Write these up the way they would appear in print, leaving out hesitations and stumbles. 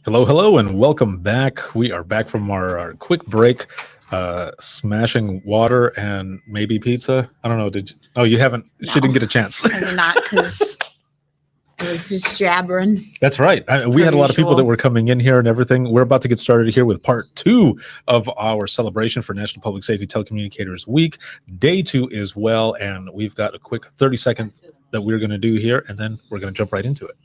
Hello, hello, and welcome back. We are back from our quick break, smashing water and maybe pizza. I don't know. Did you? Oh, you haven't. No. She didn't get a chance. I did not, because I was just jabbering. That's right. We had a lot of people that were coming in here and everything. We're about to get started here with part 2 of our celebration for National Public Safety Telecommunicators Week. Day 2 as well, and we've got a quick 30-second that we're going to do here, and then we're going to jump right into it.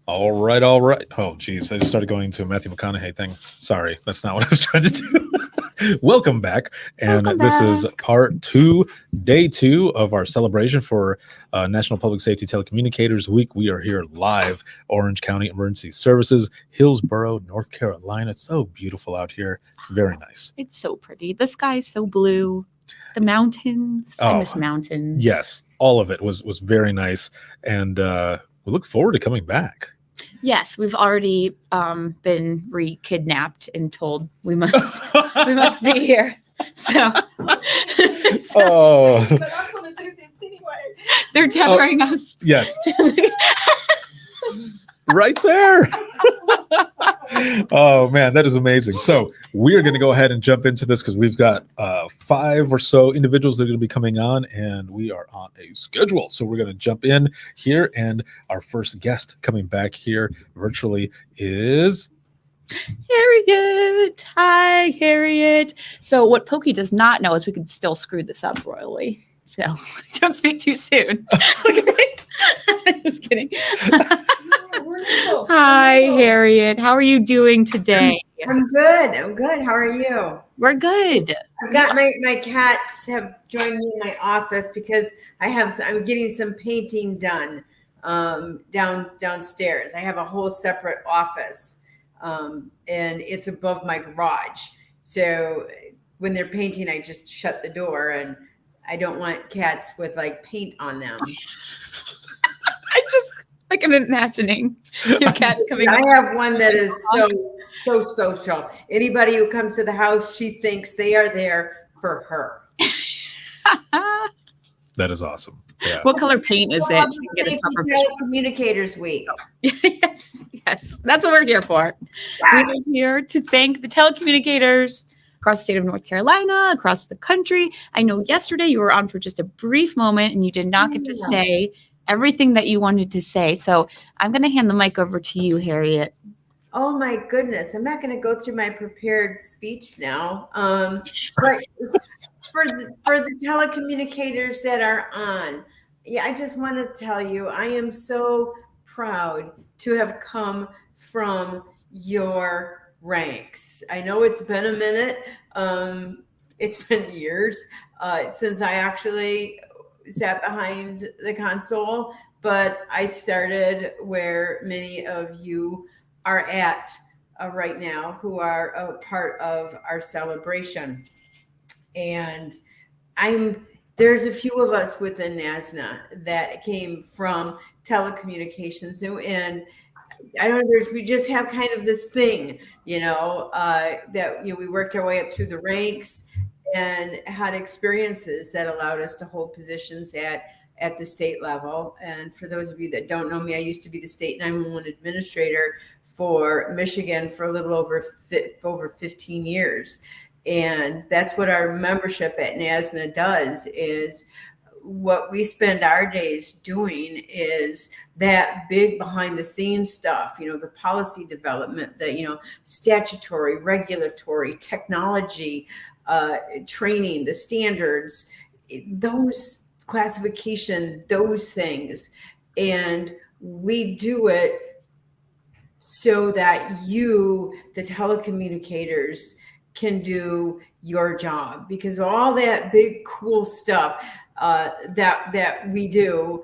All right. Oh, geez. I just started going to a Matthew McConaughey thing. Sorry, that's not what I was trying to do. Welcome back. And this is part 2, day 2 of our celebration for National Public Safety Telecommunicators Week. We are here live, Orange County Emergency Services, Hillsborough, North Carolina. It's so beautiful out here. Very nice. It's so pretty. The sky is so blue. The mountains. I miss mountains. Yes, all of it was very nice. And we look forward to coming back. Yes, we've already been re-kidnapped and told we must be here. So, oh, But I'm going to do this anyway. They're tethering us. Yes, right there. Oh man, that is amazing. So we're going to go ahead and jump into this because we've got 5 or so individuals that are going to be coming on, and we are on a schedule. So we're going to jump in here, and our first guest coming back here virtually is Harriet. Hi, Harriet. So what Pokey does not know is we could still screw this up royally. So don't speak too soon. Look at this. Just kidding. Hi, Harriet. How are you doing today? I'm good. How are you? We're good. I've got my cats have joined me in my office because I'm getting some painting done downstairs. I have a whole separate office, and it's above my garage. So when they're painting, I just shut the door, and I don't want cats with like paint on them. I'm imagining your cat coming. I have one that is so social. Anybody who comes to the house, she thinks they are there for her. that is awesome. Yeah. What color paint is it? Communicators Week. Yes, that's what we're here for. Yeah. We're here to thank the telecommunicators across the state of North Carolina, across the country. I know yesterday you were on for just a brief moment and you did not get to say everything that you wanted to say. So I'm going to hand the mic over to you, Harriet. Oh my goodness. I'm not going to go through my prepared speech now. But for the telecommunicators that are on, I just want to tell you, I am so proud to have come from your ranks. I know it's been a minute. It's been years since I actually sat behind the console, but I started where many of you are at right now, who are a part of our celebration. And there's a few of us within NASNA that came from telecommunications, and I don't know, we just have kind of this thing, that we worked our way up through the ranks and had experiences that allowed us to hold positions at the state level. And for those of you that don't know me, I used to be the state 911 administrator for Michigan for a little over 15 years. And that's what our membership at NASNA does, is what we spend our days doing is that big behind the scenes stuff, the policy development, the, statutory, regulatory, technology, training, the standards, those classification, those things. And we do it so that you, the telecommunicators, can do your job, because all that big cool stuff that we do,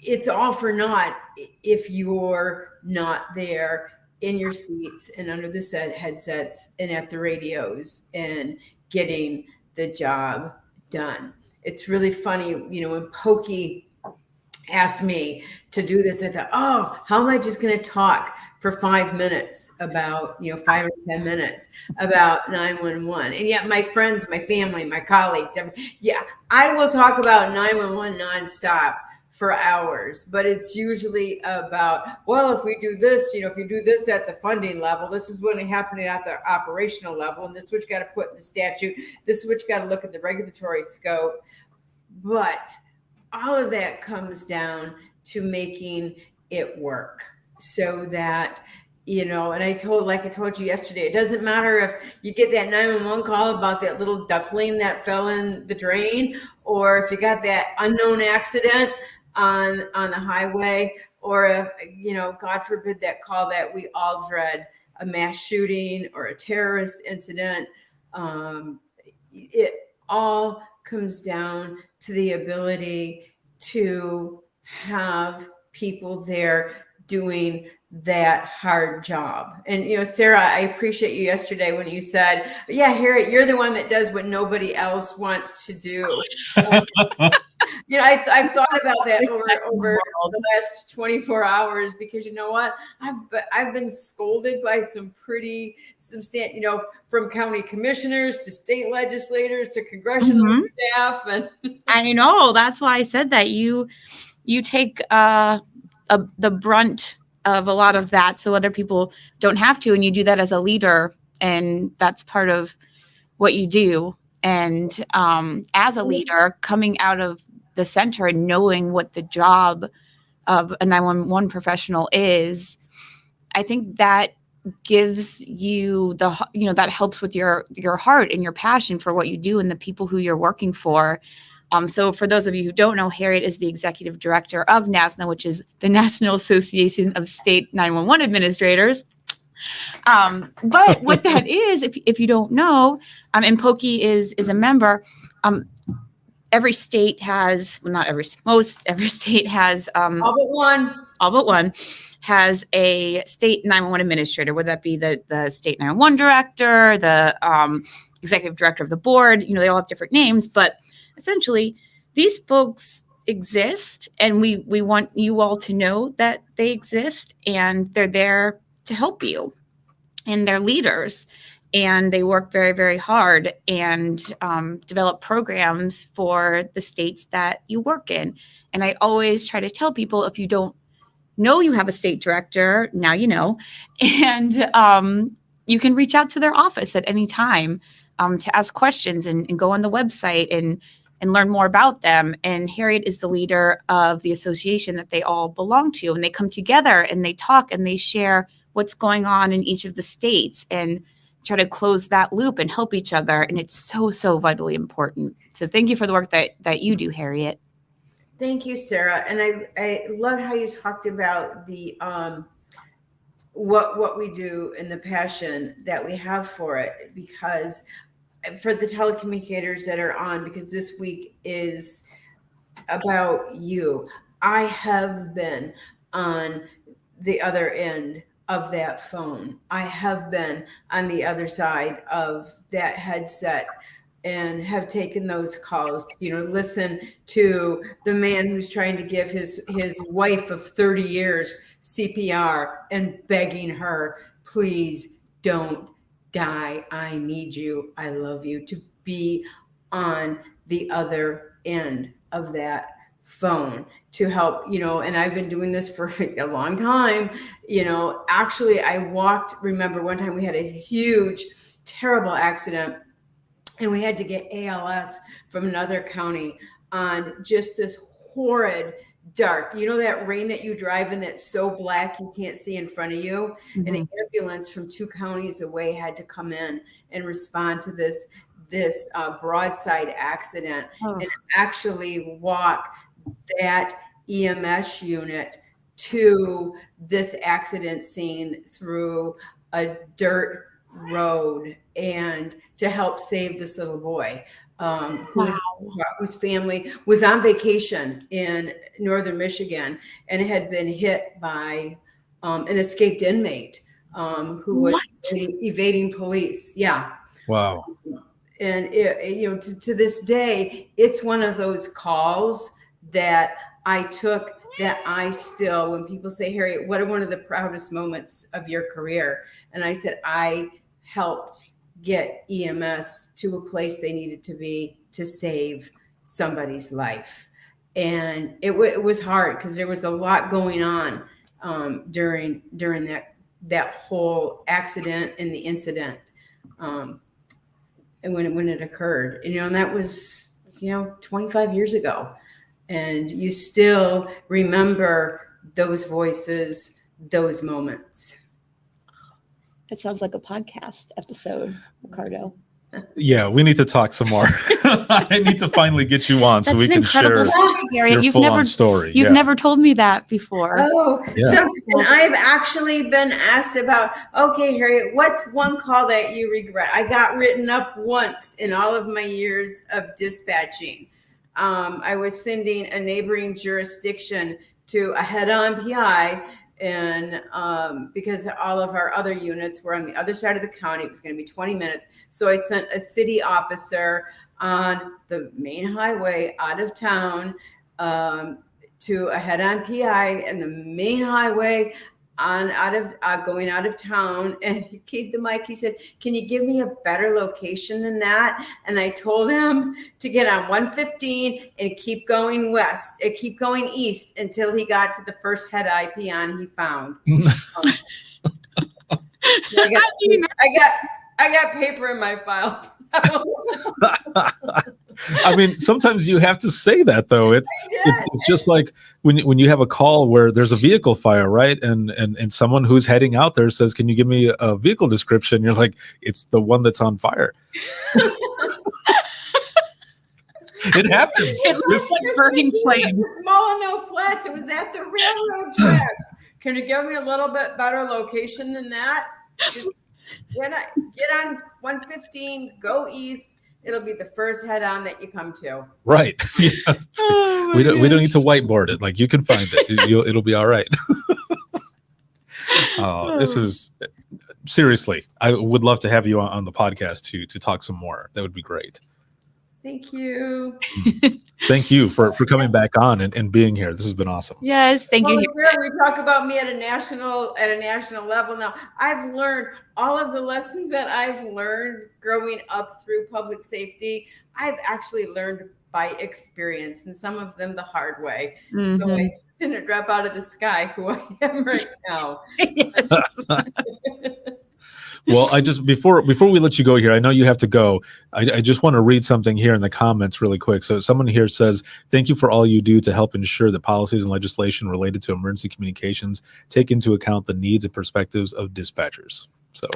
it's all for naught if you're not there in your seats and under the headsets and at the radios and getting the job done. It's really funny, when Pokey asked me to do this, I thought, oh, how am I just going to talk for 5 minutes about, 5 or 10 minutes about 911? And yet my friends, my family, my colleagues, I will talk about 911 nonstop for hours, but it's usually about, well, if we do this, if you do this at the funding level, this is what is happening at the operational level, and this is what you got to put in the statute, this is what you got to look at the regulatory scope. But all of that comes down to making it work so that, and I told you yesterday, it doesn't matter if you get that 911 call about that little duckling that fell in the drain, or if you got that unknown accident on the highway, or if, God forbid, that call that we all dread, a mass shooting or a terrorist incident. It all comes down to the ability to have people there doing that hard job. And, Sarah, I appreciate you yesterday when you said, yeah, Harriet, you're the one that does what nobody else wants to do. I've thought about that over the last 24 hours, because you know what? I've been scolded by some pretty substantial, from county commissioners to state legislators to congressional staff. And I know, that's why I said that you take the brunt of a lot of that, so other people don't have to, and you do that as a leader, and that's part of what you do. And as a leader, coming out of the center and knowing what the job of a 911 professional is, I think that gives you that helps with your heart and your passion for what you do and the people who you're working for. So for those of you who don't know, Harriet is the executive director of NASNA, which is the National Association of State 911 Administrators. But what that is, if you don't know, and Pokey is a member, every state has, well, not every state has, all but one has a state 911 administrator, whether that be the state 911 director, the executive director of the board. They all have different names, but essentially these folks exist, and we want you all to know that they exist, and they're there to help you, and they're leaders, and they work very, very hard and develop programs for the states that you work in. And I always try to tell people, if you don't know you have a state director, now you know, and you can reach out to their office at any time to ask questions and go on the website and learn more about them. And Harriet is the leader of the association that they all belong to, and they come together and they talk and they share what's going on in each of the states and try to close that loop and help each other. And it's so, so vitally important. So thank you for the work that you do, Harriet. Thank you, Sarah. And I love how you talked about the what we do and the passion that we have for it, because for the telecommunicators that are on, because this week is about you. I have been on the other end of that phone. I have been on the other side of that headset and have taken those calls, listen to the man who's trying to give his wife of 30 years CPR and begging her, please don't die. I need you. I love you. To be on the other end of that phone to help, and I've been doing this for a long time. Actually, remember one time we had a huge, terrible accident, and we had to get ALS from another county on just this horrid dark, that rain that you drive in that's so black you can't see in front of you. Mm-hmm. And an ambulance from 2 counties away had to come in and respond to this broadside accident, and actually walk that EMS unit to this accident scene through a dirt road and to help save this little boy. Wow. whose family was on vacation in northern Michigan and had been hit by an escaped inmate who was evading police. Yeah. Wow. And to this day, it's one of those calls that I took that I still, when people say, Harriet, what are one of the proudest moments of your career? And I said, I helped get EMS to a place they needed to be to save somebody's life. And it was hard because there was a lot going on during that whole accident and the incident. And when it occurred, and that was 25 years ago, and you still remember those voices, those moments. It sounds like a podcast episode, Ricardo. Yeah, we need to talk some more. I need to finally get you on so we can share your full-on story. You've never told me that before. Oh, yeah. So I've actually been asked about, okay, Harriet, what's one call that you regret? I got written up once in all of my years of dispatching. I was sending a neighboring jurisdiction to a head-on PI, and because all of our other units were on the other side of the county, it was going to be 20 minutes. So I sent a city officer on the main highway out of town to a head-on PI and the main highway going out of town. And he kept the mic. He said, can you give me a better location than that? And I told him to get on 115 and keep going west and keep going east until he got to the first head eye peon he found. I got paper in my file. I mean, sometimes you have to say that, though. It's just like when you have a call where there's a vehicle fire, right? And someone who's heading out there says, "Can you give me a vehicle description?" You're like, "It's the one that's on fire." It happens. It looks like burning flames. Small and no flats. It was at the railroad tracks. Can you give me a little bit better location than that? Get on 115, go east. It'll be the first head-on that you come to. Right. Yes. Oh, we don't need to whiteboard it. Like, you can find it. It'll be all right. This is seriously. I would love to have you on the podcast to talk some more. That would be great. Thank you. Thank you for coming back on and being here. This has been awesome. Yes, thank you. We talk about me at a national level now. I've learned all of the lessons that I've learned growing up through public safety. I've actually learned by experience, and some of them the hard way. Mm-hmm. So I just didn't drop out of the sky who I am right now. Well, before we let you go here, I know you have to go. I just want to read something here in the comments really quick. So someone here says, "Thank you for all you do to help ensure that policies and legislation related to emergency communications take into account the needs and perspectives of dispatchers." So,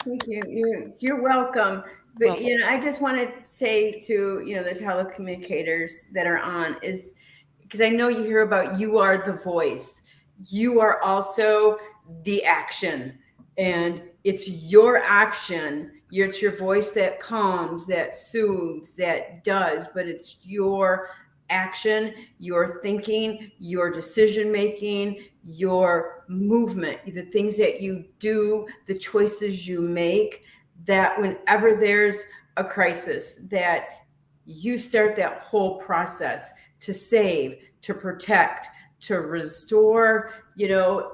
thank you. You're welcome. But I just wanted to say to the telecommunicators that are on is because I know you hear about you are the voice. You are also the action, and it's your action. It's your voice that calms, that soothes, that does, but it's your action, your thinking, your decision-making, your movement, the things that you do, the choices you make, that whenever there's a crisis, that you start that whole process to save, to protect, to restore,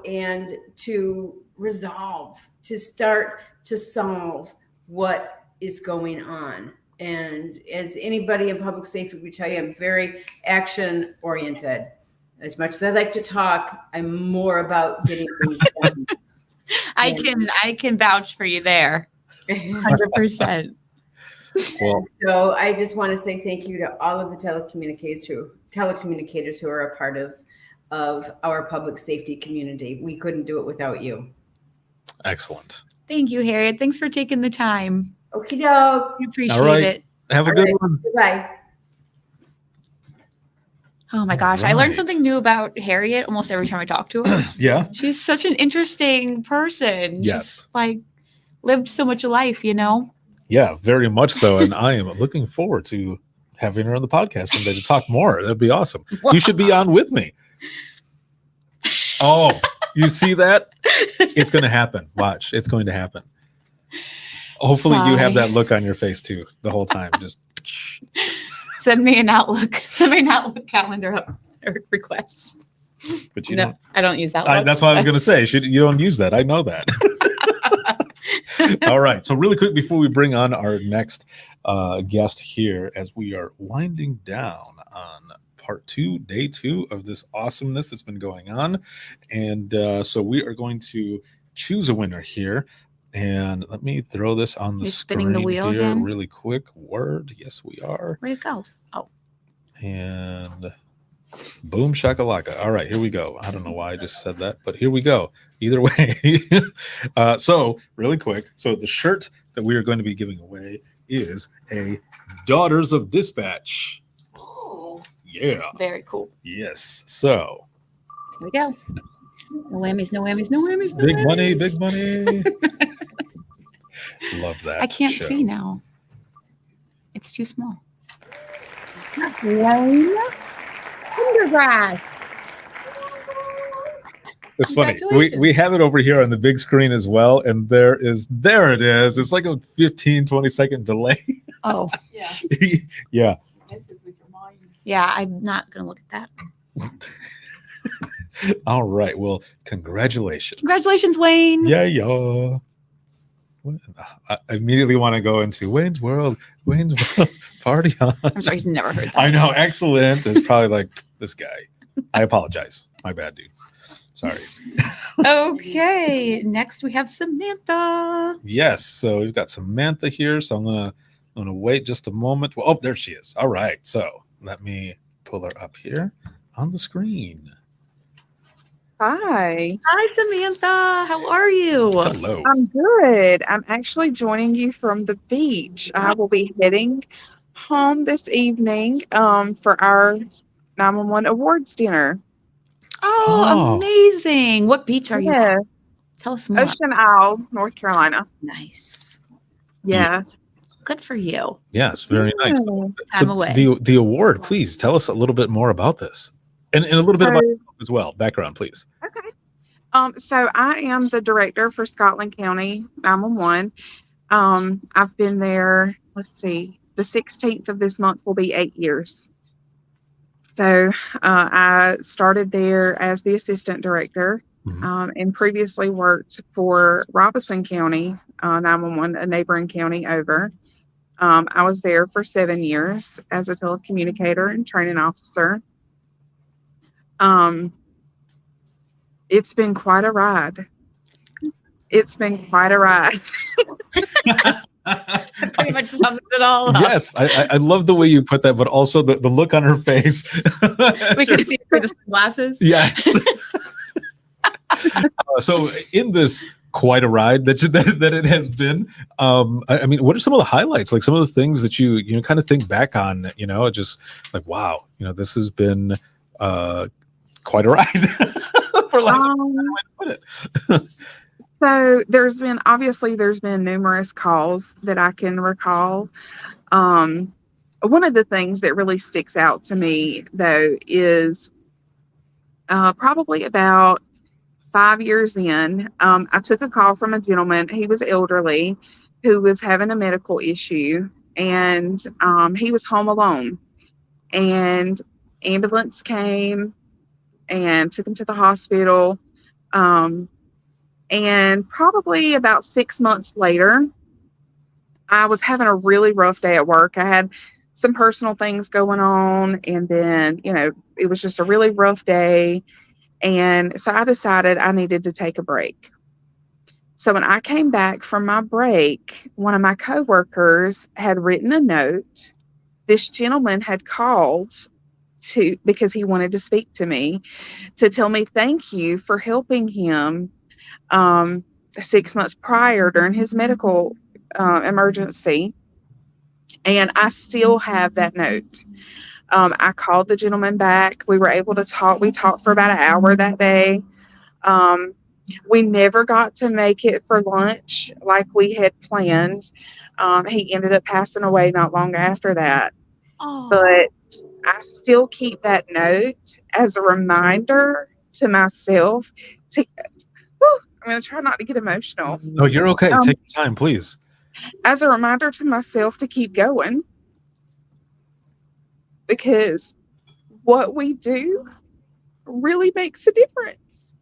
and to resolve, to start to solve what is going on. And as anybody in public safety would tell you, I'm very action oriented. As much as I like to talk, I'm more about getting things done. I can vouch for you there. 100%. Well, so I just want to say thank you to all of the telecommunicators who are a part of our public safety community. We couldn't do it without you. Excellent. Thank you, Harriet. Thanks for taking the time. Okie doke. We appreciate it. Have a good one. Goodbye. Oh my gosh. I learned something new about Harriet almost every time I talk to her. Yeah. She's such an interesting person. Yes. She's lived so much life, Yeah, very much so. And I am looking forward to having her on the podcast someday to talk more. That'd be awesome. You should be on with me. Oh, you see that? It's going to happen. Watch. It's going to happen. Hopefully you have that look on your face too the whole time. Just send me an Outlook. Send me an Outlook calendar request. But you don't. I don't use that. That's what I was going to say. You don't use that. I know that. All right. So really quick before we bring on our next guest here, as we are winding down on part 2, day 2 of this awesomeness that's been going on. And so we are going to choose a winner here. And let me throw this on the screen. Spinning the wheel here again? really quick. Word. Yes, we are. Where'd it go? Oh. And boom shakalaka. All right, here we go. I don't know why I just said that, but here we go. Either way. So really quick. So the shirt that we are going to be giving away is a Daughters of Dispatch. Oh. Yeah. Very cool. Yes. So here we go. No whammies, no whammies, no whammies. No big whammies. money, big money. Love that. I can't show. see now. It's too small. It's funny. We have it over here on the big screen as well. And there it is. It's like a 15-20 second delay. Oh. Yeah. Yeah. Messes with your mind. Yeah, I'm not going to look at that. All right. Well, congratulations. Congratulations, Wayne. Yeah, yeah. I immediately want to go into Wayne's World, party on. I'm sorry, he's never heard that. I know. Excellent. It's probably like this guy. I apologize. My bad, dude. Sorry. Okay. Next we have Samantha. Yes. So we've got Samantha here. So I'm gonna wait just a moment. Well, oh, there she is. All right. So let me pull her up here on the screen. Hi. Hi, Samantha. How are you? Hello. I'm good. I'm actually joining you from the beach. I will be heading home this evening for our 911 awards dinner. Oh, amazing. What beach are you Yeah. at? Tell us more. Ocean Isle, North Carolina. Nice. Yeah. Good for you. Yes, very nice. Time away. The award, please tell us a little bit more about this. And a little bit about yourself as well. Background, please. Okay. So I am the director for Scotland County 911. I've been there, let's see, the 16th of this month will be 8 years. So I started there as the assistant director, and previously worked for Robeson County 911, a neighboring county over. I was there for 7 years as a telecommunicator and training officer. It's been quite a ride. That pretty much sums it all up. Yes, I love the way you put that, but also the look on her face. We can see through the glasses. Yes. So in this quite a ride that it has been, I mean, what are some of the highlights? Like some of the things that you kind of think back on, just like, wow, this has been quite a ride. For like a way to put it. So there's been numerous calls that I can recall. One of the things that really sticks out to me though is probably about 5 years in, I took a call from a gentleman. He was elderly who was having a medical issue, and he was home alone, and ambulance came and took him to the hospital. And probably about 6 months later, I was having a really rough day at work. I had some personal things going on, and then, it was just a really rough day. And so I decided I needed to take a break. So when I came back from my break, one of my coworkers had written a note. This gentleman had called because he wanted to speak to me, to tell me thank you for helping him 6 months prior during his medical emergency. And I still have that note. I called the gentleman back. We were able to talk. We talked for about an hour that day. We never got to make it for lunch like we had planned. He ended up passing away not long after that. Oh, But I still keep that note as a reminder to myself to, whew, I'm going to try not to get emotional. Oh, you're okay. Um, Take your time, please. As a reminder to myself to keep going, because what we do really makes a difference.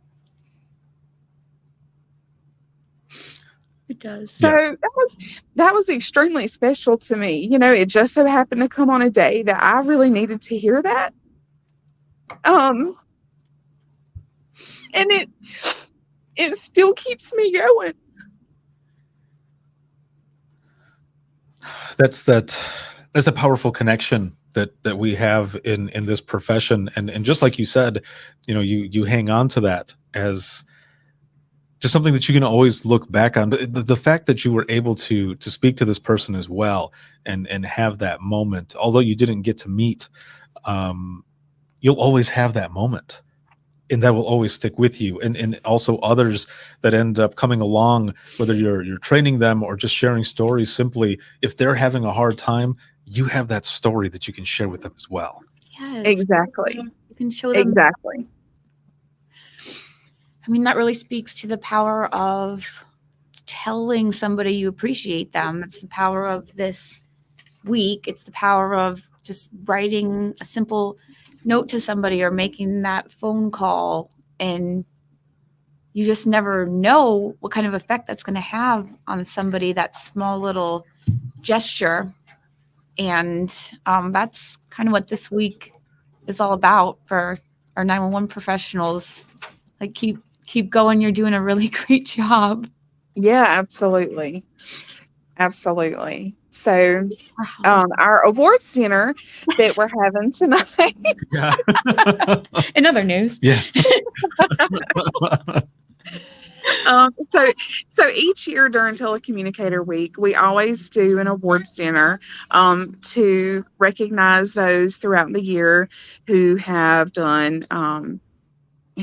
it does. So Yes. that was extremely special to me. You know, it just so happened to come on a day that I really needed to hear that. And it still keeps me going. That's a powerful connection that we have in this profession, and just like you said, you hang on to that as just something that you can always look back on. But the fact that you were able to speak to this person as well and have that moment, although you didn't get to meet, you'll always have that moment, and that will always stick with you. And also others that end up coming along, whether you're training them or just sharing stories, simply if they're having a hard time, you have that story that you can share with them as well. Yes. Exactly. You can show them. Exactly. I mean, that really speaks to the power of telling somebody you appreciate them. It's the power of this week. It's the power of just writing a simple note to somebody or making that phone call. And you just never know what kind of effect that's going to have on somebody, that small little gesture. And that's kind of what this week is all about for our 911 professionals. Like, keep going. You're doing a really great job. Yeah, absolutely. Absolutely. So Wow. our awards dinner that we're having tonight. Yeah. In other news. Yeah. So each year during Telecommunicator Week, we always do an awards dinner to recognize those throughout the year who have done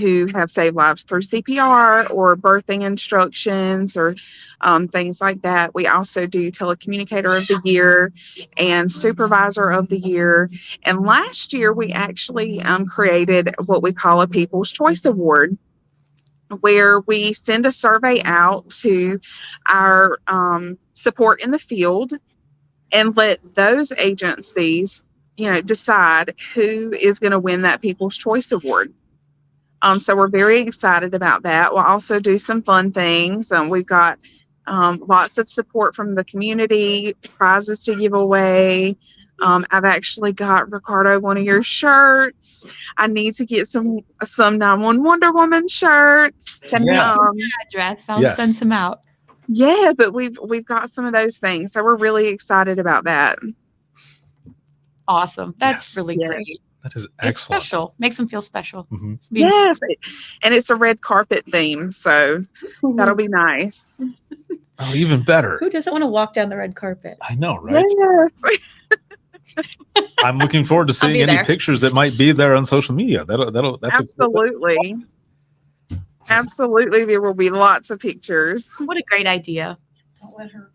who have saved lives through CPR or birthing instructions or things like that. We also do Telecommunicator of the Year and Supervisor of the Year. And last year, we actually created what we call a People's Choice Award, where we send a survey out to our support in the field and let those agencies, decide who is going to win that People's Choice Award. So we're very excited about that. We'll also do some fun things. We've got lots of support from the community, prizes to give away. I've actually got, Ricardo, one of your shirts. I need to get some 911 Wonder Woman shirts. Send me some address. I'll Yes. send some out. Yeah, but we've got some of those things. So we're really excited about that. Awesome. That's Yes. really Yeah. great. That is It's excellent. special. Makes them feel special. Mhm. It's beautiful. Yes, and it's a red carpet theme, so that'll be nice. Oh, even better. Who doesn't want to walk down the red carpet? I know, right? Yes, I'm looking forward to I'll seeing be any there. pictures that might be there on social media. That's a cool thing. absolutely. Absolutely, there will be lots of pictures. What a great idea. Don't let her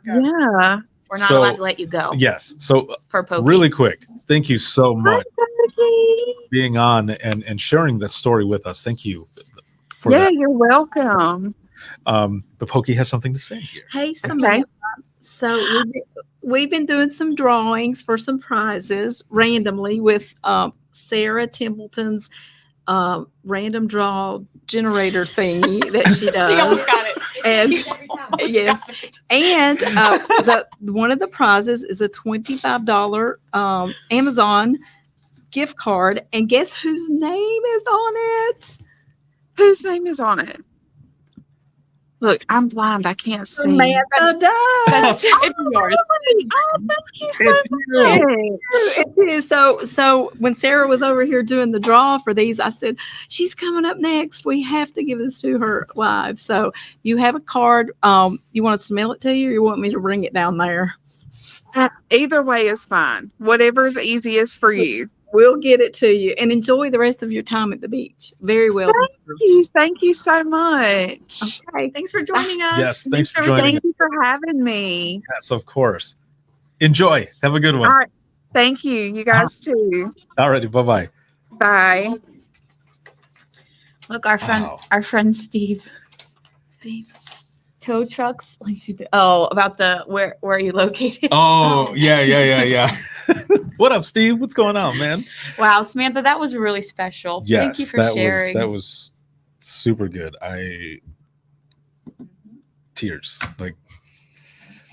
go. Yeah. We're not So, allowed to let you go. Yes. So Per Pokey. really quick, thank you so much Hi, Pokey. for being on and sharing that story with us. Thank you for Yeah, that. you're welcome. But Pokey has something to say here. Hey, Okay. So we've been doing some drawings for some prizes randomly with Sarah Templeton's random draw generator thingy that she does. She almost got it. And- She almost yes. got it. And the one of the prizes is a $25 Amazon gift card. And guess whose name is on it? Whose name is on it? Look, I'm blind. I can't see. Samantha Does. It's yours. Oh, thank you so much. It is. So when Sarah was over here doing the draw for these, I said, she's coming up next. We have to give this to her live. So you have a card. You want us to mail it to you, or you want me to bring it down there? Either way is fine. Whatever's easiest for you. We'll get it to you, and enjoy the rest of your time at the beach. Very well deserved. Thank you so much. Okay. Thanks for joining us. Yes, thanks for joining Thank you for for having me. Yes, of course. Enjoy. Have a good one. All right. Thank you. You guys too. All righty. Bye-bye. Bye. Look, our friend, Wow. Steve. Tow trucks. About the where are you located? Oh, yeah. What up, Steve? What's going on, man? Wow, Samantha, that was really special. Yes, Thank you for sharing. that was super good. Tears. Like,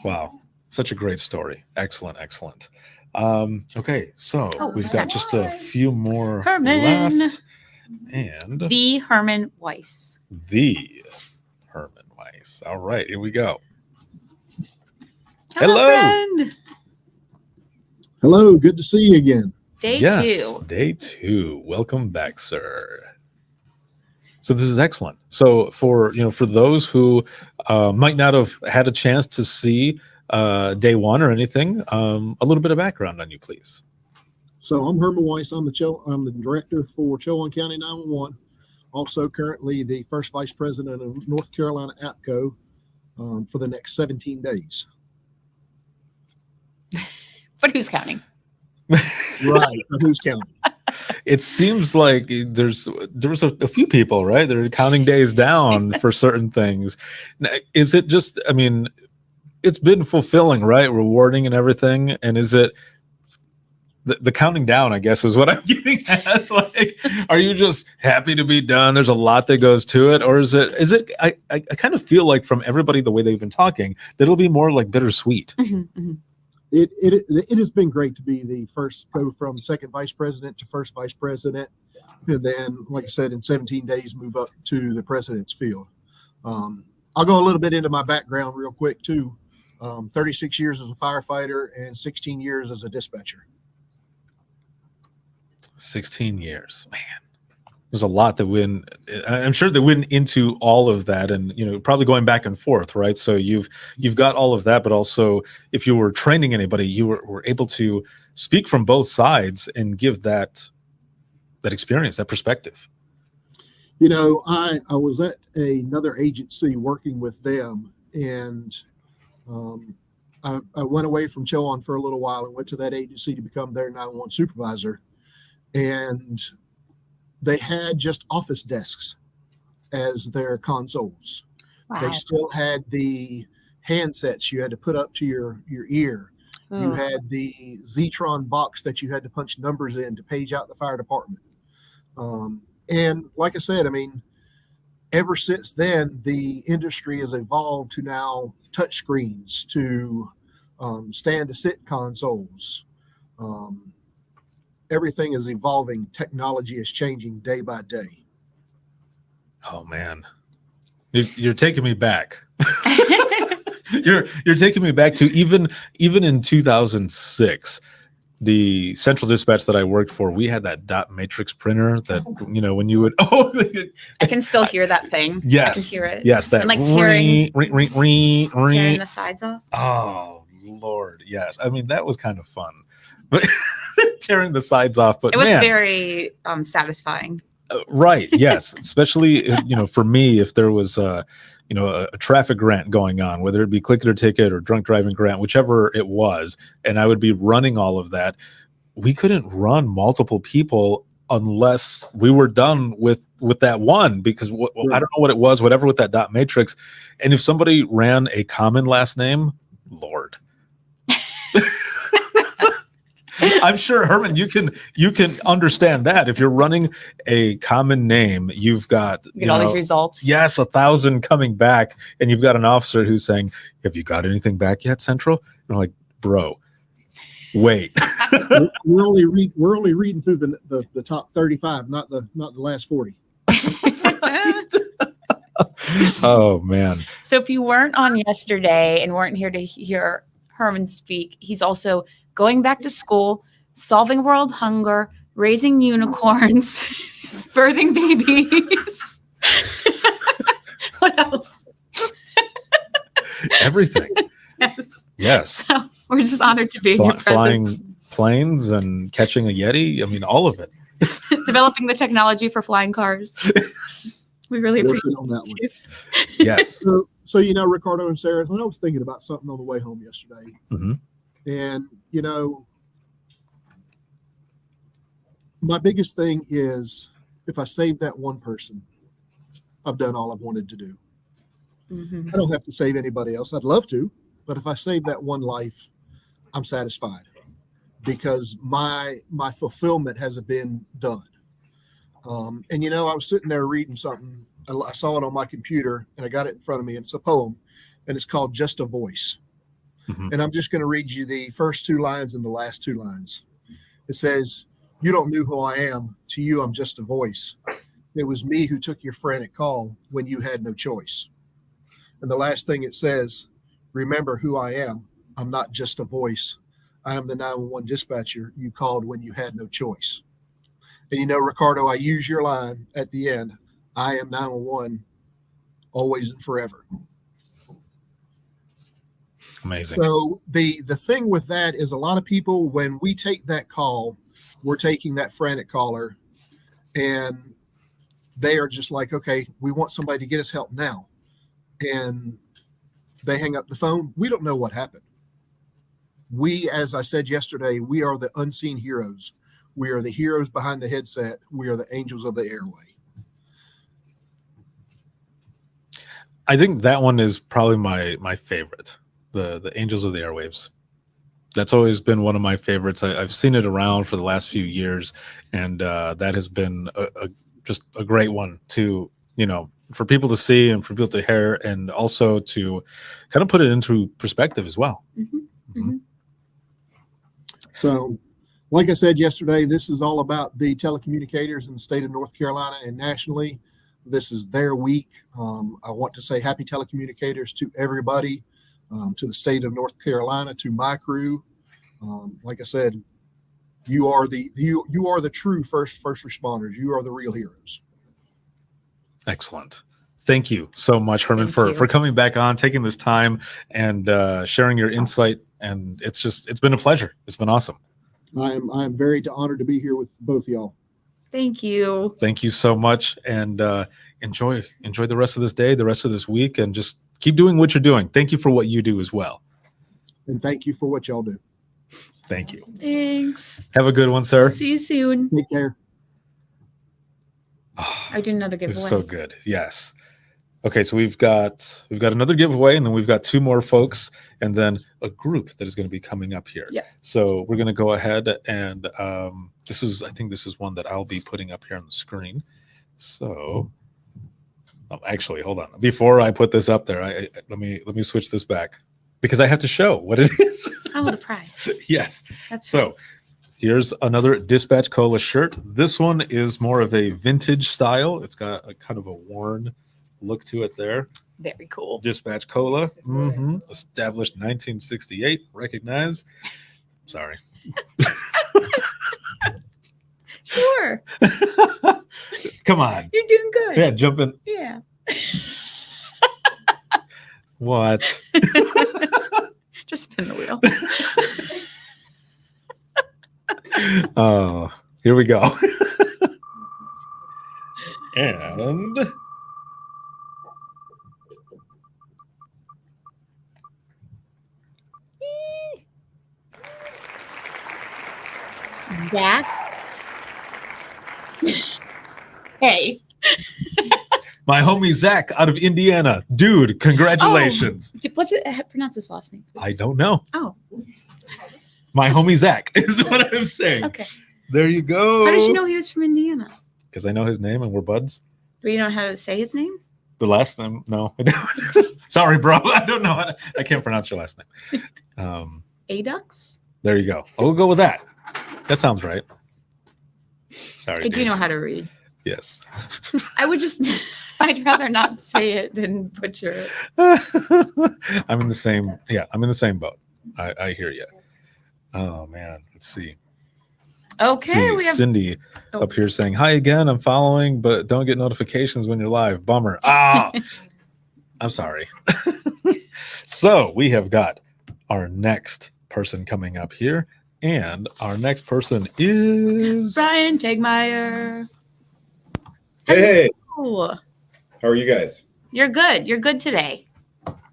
wow. Such a great story. Excellent. Okay, so we've got just a few more Herman. left. And The Herman Weiss. All right, here we go. Hello, friend. Hello, good to see you again. Day 2. Welcome back, sir. So this is excellent. So for those who might not have had a chance to see day 1 or anything, a little bit of background on you, please. So I'm Herman Weiss. I'm the director for Chowan County 911. Also currently the first vice president of North Carolina APCO for the next 17 days. But who's counting? Right, but who's counting? It seems like there was a few people, right? They're counting days down for certain things. Now, is it just? I mean, it's been fulfilling, right? Rewarding and everything. And is it the counting down? I guess is what I'm getting at. Like, are you just happy to be done? There's a lot that goes to it, or is it? I kind of feel like from everybody the way they've been talking that it'll be more like bittersweet. It has been great to be the first, go from second vice president to first vice president, and then, like I said, in 17 days move up to the president's field. I'll go a little bit into my background real quick too. 36 years as a firefighter and 16 years as a dispatcher. 16 years, man. There's a lot that I'm sure that went into all of that, and probably going back and forth, right? So you've got all of that, but also if you were training anybody, you were able to speak from both sides and give that experience, that perspective. I was at another agency working with them, and I went away from Chowan for a little while and went to that agency to become their 911 supervisor. And they had just office desks as their consoles. Wow. They still had the handsets you had to put up to your ear. Oh. You had the Zetron box that you had to punch numbers in to page out the fire department. And like I said, I mean, ever since then, the industry has evolved to now touch screens, to stand-to-sit consoles. Everything is evolving. Technology is changing day by day. Oh man, you're taking me back. you're taking me back to even in 2006, the central dispatch that I worked for. We had that dot matrix printer that when you would I can still hear that thing. Yes, I can hear it. yes, that and like tearing tearing the sides off. Oh Lord, yes. I mean that was kind of fun, but tearing the sides off. But it was man, very satisfying. Right. Yes. Especially, for me, if there was a traffic grant going on, whether it be click it or ticket or drunk driving grant, whichever it was, and I would be running all of that, we couldn't run multiple people unless we were done with that one, because I don't know what it was, whatever with that dot matrix. And if somebody ran a common last name, Lord. I'm sure, Herman, you can understand that. If you're running a common name, you've got all these results. Yes, 1,000 coming back, and you've got an officer who's saying, "Have you got anything back yet, Central?" And I'm like, "Bro, wait." we're only reading through the top 35, not the last 40. Oh man. So if you weren't on yesterday and weren't here to hear Herman speak, he's also going back to school, solving world hunger, raising unicorns, birthing babies. What else? Everything. Yes. So we're just honored to be in your Flying presence. planes and catching a Yeti. I mean, all of it. Developing the technology for flying cars. We really Working appreciate on that one. you. Yes. So, Ricardo and Sarah, I was thinking about something on the way home yesterday. Mhm. And, my biggest thing is if I save that one person, I've done all I've wanted to do. Mhm. I don't have to save anybody else. I'd love to, but if I save that one life, I'm satisfied because my fulfillment has been done. And I was sitting there reading something. I saw it on my computer and I got it in front of me. And it's a poem and it's called Just a Voice. Mhm. And I'm just going to read you the first two lines and the last two lines. It says, "You don't know who I am. To you, I'm just a voice. It was me who took your frantic call when you had no choice." And the last thing it says, "Remember who I am. I'm not just a voice. I am the 911 dispatcher you called when you had no choice." And Ricardo, I use your line at the end. I am 911, always and forever. Amazing. So the thing with that is a lot of people, when we take that call, we're taking that frantic caller and they are just like, okay, we want somebody to get us help now. And they hang up the phone. We don't know what happened. We, as I said yesterday, we are the unseen heroes. We are the heroes behind the headset. We are the angels of the airway. I think that one is probably my favorite. The Angels of the Airwaves. That's always been one of my favorites. I've seen it around for the last few years, and that has been just a great one to for people to see and for people to hear, and also to kind of put it into perspective as well. Mhm. Mhm. So, like I said yesterday, this is all about the telecommunicators in the state of North Carolina and nationally. This is their week. I want to say happy telecommunicators to everybody, to the state of North Carolina, to my crew. Like I said, you are the true first responders. You are the real heroes. Excellent. Thank you so much, Herman, Thank for you. coming back on, taking this time, and sharing your insight. And it's been a pleasure. It's been awesome. I am very honored to be here with both of y'all. Thank you. Thank you so much, and enjoy the rest of this day, the rest of this week, and just keep doing what you're doing. Thank you for what you do as well. And thank you for what y'all do. Thank you. Thanks. Have a good one, sir. See you soon. Take care. I did another It giveaway. was so good. Yes. Okay, so we've got another giveaway, and then we've got two more folks, and then a group that is going to be coming up here. Yeah. So we're going to go ahead and I think this is one that I'll be putting up here on the screen. So, actually, hold on. Before I put this up there, let me switch this back because I have to show what it is. Oh, the prize. Yes. That's So here's another Dispatch Cola shirt. This one is more of a vintage style. It's got a kind of a worn look to it there. very cool. Dispatch Cola, established 1968. Recognize. Sorry. Sure. Come on. You're doing good. Yeah, jump in. Yeah. What? Just spin the wheel. Oh, here we go. And Zach. Hey. my homie Zach out of Indiana. Dude, congratulations. What's it? Pronounce his last name, please. I don't know. Oh, My homie Zach is what I'm saying. okay. There you go. How did you know he was from Indiana? Because I know his name and we're buds. Do you know how to say his name? The last name? No. I don't. Sorry, bro. I don't know. I can't pronounce your last name. Adux? There you go. We'll go with that. That sounds right. Sorry. I do dude. know how to read. Yes. I would just, I'd rather not say it than butcher it. I'm in the same boat. I hear you. Oh man. Let's see. Okay, See, we have Cindy Oh. up here saying, "Hi again. I'm following, but don't get notifications when you're live. Bummer." Ah, I'm sorry. So we have got our next person coming up here, and our next person is Brian Tegmeyer. Hey, Oh, how are you guys? you're good. You're good today.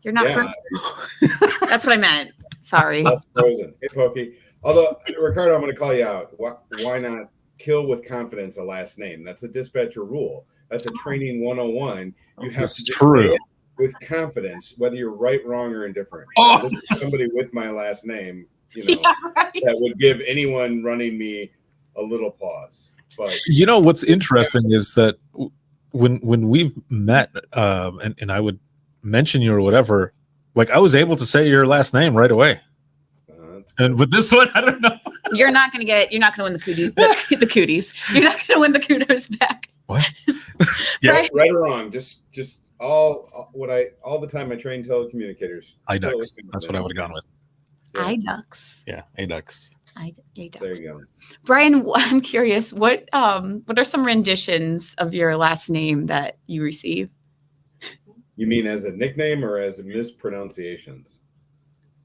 You're not Yeah. frozen. That's what I meant. Sorry. Less frozen. Hey, Pokey. Although, Ricardo, I'm going to call you out. Why not kill with confidence a last name? That's a dispatcher rule. That's a training 101. You have It's to just true. say it with confidence, whether you're right, wrong, or indifferent. Oh. This is somebody with my last name, Yeah, right. that would give anyone running me a little pause. But What's interesting is that when we've met, and I would mention you or whatever, like I was able to say your last name right away. And with this one, I don't know. You're not going to win the cooties. The cooties. You're not going to win the kudos back. What? yeah, right or wrong, just all the time I train telecommunicators. IDUX. That's what I would have gone with. Yeah. IDUX. Yeah, ADUX. IDUX. There you go. Brian, I'm curious. What are some renditions of your last name that you receive? You mean as a nickname or as mispronunciations?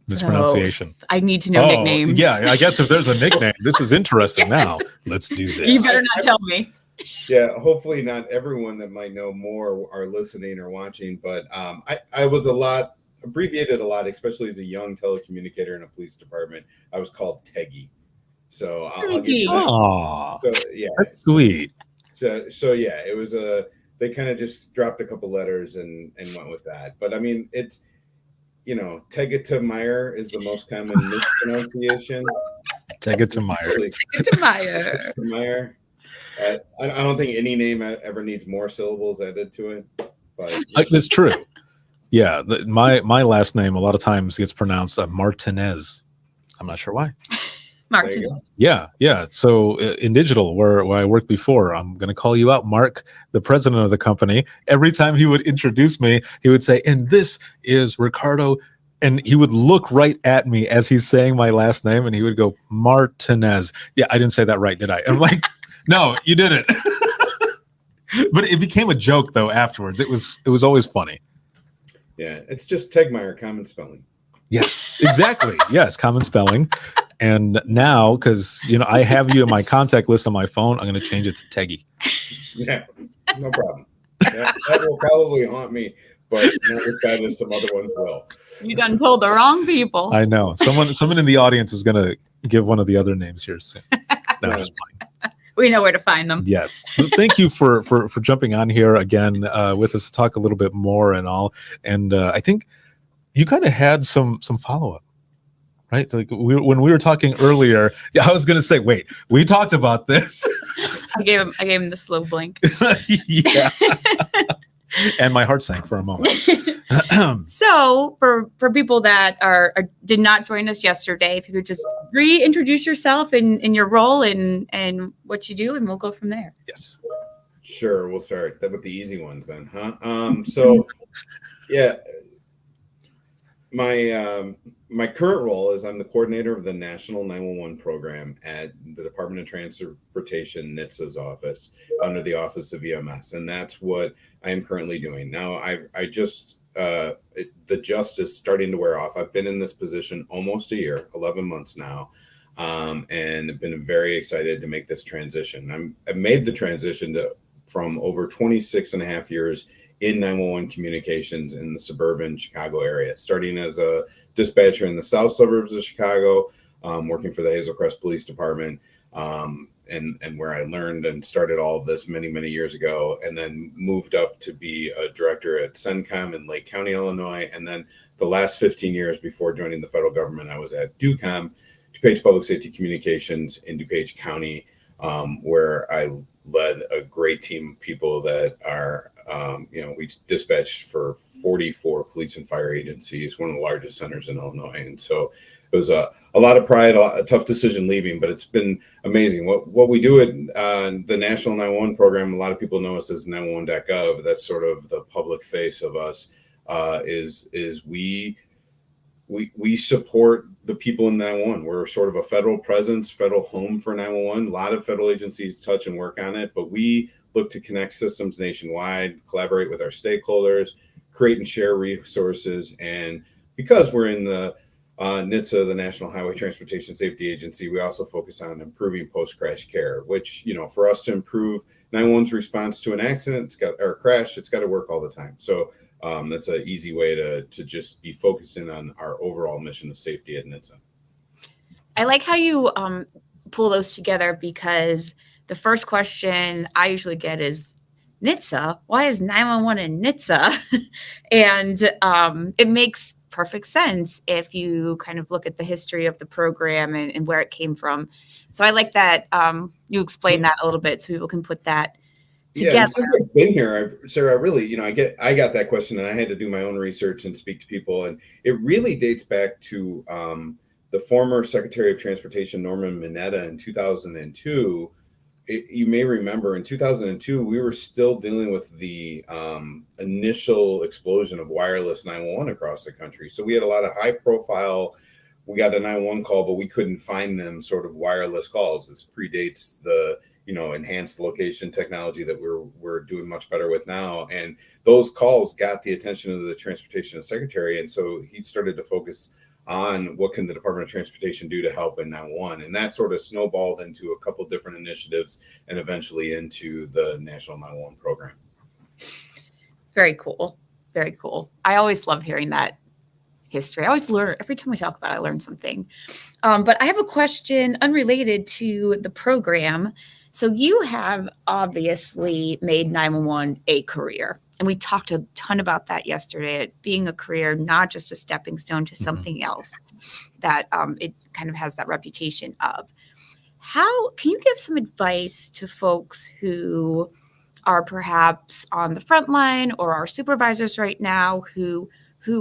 Mispronunciation. I need to know nicknames. Yeah, I guess if there's a nickname, this is interesting now. Let's do this. You better not tell me. Yeah, hopefully not everyone that might know more are listening or watching, but I was abbreviated a lot, especially as a young telecommunicator in a police department. I was called Teggy. So I'll give you that. Aw, So yeah. that's sweet. So yeah, it was they kind of just dropped a couple letters and went with that. But I mean, it's Teggetemeyer is the most common mispronunciation. Teggetemeyer. Teggetemeyer. Meyer. I don't think any name ever needs more syllables added to it. But That's true. Yeah, my last name a lot of times gets pronounced Martinez. I'm not sure why. Martin. Yeah. So in digital, where I worked before, I'm going to call you out, Mark, the president of the company. Every time he would introduce me, he would say, and this is Ricardo. And he would look right at me as he's saying my last name, and he would go, Martinez. Yeah, I didn't say that right, did I? I'm like, no, you didn't. But it became a joke, though, afterwards. It was always funny. Yeah, it's just Tegmeyer, common spelling. Yes, exactly. Yes, common spelling. And now, because I have you in my contact list on my phone, I'm going to change it to Teggy. Yeah, no problem. That will probably haunt me, but not as bad as some other ones will. You done told the wrong people. I know. Someone in the audience is going to give one of the other names here soon. No, Yeah. just playing. We know where to find them. Yes. Well, thank you for jumping on here again with us to talk a little bit more and all. And I think you kind of had some follow-up. Right, like when we were talking earlier, yeah, I was going to say, wait, we talked about this. I gave him the slow blink. Yeah, and my heart sank for a moment. So, for people that did not join us yesterday, if you could just reintroduce yourself in your role and what you do, and we'll go from there. Yes. Sure, we'll start with the easy ones then, huh? So, yeah, my current role is I'm the coordinator of the National 911 program at the Department of Transportation NHTSA's office under the Office of EMS, and that's what I am currently doing now. I just the just is starting to wear off. I've been in this position almost a year, 11 months now, and have been very excited to make this transition. I made the transition from over 26 and a half years in 911 communications in the suburban Chicago area, starting as a dispatcher in the south suburbs of Chicago, working for the Hazel Crest Police Department, and where I learned and started all of this many, many years ago, and then moved up to be a director at CENTCOM in Lake County, Illinois. And then the last 15 years before joining the federal government, I was at DUCOM, DuPage Public Safety Communications in DuPage County, where I led a great team of people that are, we dispatched for 44 police and fire agencies, one of the largest centers in Illinois. And so it was a lot of pride, a tough decision leaving, but it's been amazing. What we do at the National 911 program, a lot of people know us as 911.gov. That's sort of the public face of us, is we support the people in 911. We're sort of a federal presence, federal home for 911. A lot of federal agencies touch and work on it, but we look to connect systems nationwide, collaborate with our stakeholders, create and share resources. And because we're in the NHTSA, the National Highway Transportation Safety Agency, we also focus on improving post-crash care, which, for us to improve 911's response to an accident or crash, it's got to work all the time. So that's an easy way to just be focused in on our overall mission of safety at NHTSA. I like how you pull those together, because the first question I usually get is, NHTSA, why is 911 in NHTSA? And it makes perfect sense if you kind of look at the history of the program and where it came from. So I like that you explain that a little bit so people can put that together. Yeah, since I've been here, Sarah, I really, I got that question and I had to do my own research and speak to people. And it really dates back to the former Secretary of Transportation, Norman Mineta, in 2002. You may remember in 2002, we were still dealing with the initial explosion of wireless 911 across the country. So we had a lot of high profile, we got a 911 call, but we couldn't find them sort of wireless calls. This predates the enhanced location technology that we're doing much better with now. And those calls got the attention of the Transportation Secretary. And so he started to focus on what can the Department of Transportation do to help in 911. And that sort of snowballed into a couple different initiatives and eventually into the National 911 program. Very cool. Very cool. I always love hearing that history. I always learn, every time we talk about it, I learn something. But I have a question unrelated to the program. So you have obviously made 911 a career. And we talked a ton about that yesterday, it being a career, not just a stepping stone to something else that it kind of has that reputation of. How can you give some advice to folks who are perhaps on the front line or are supervisors right now who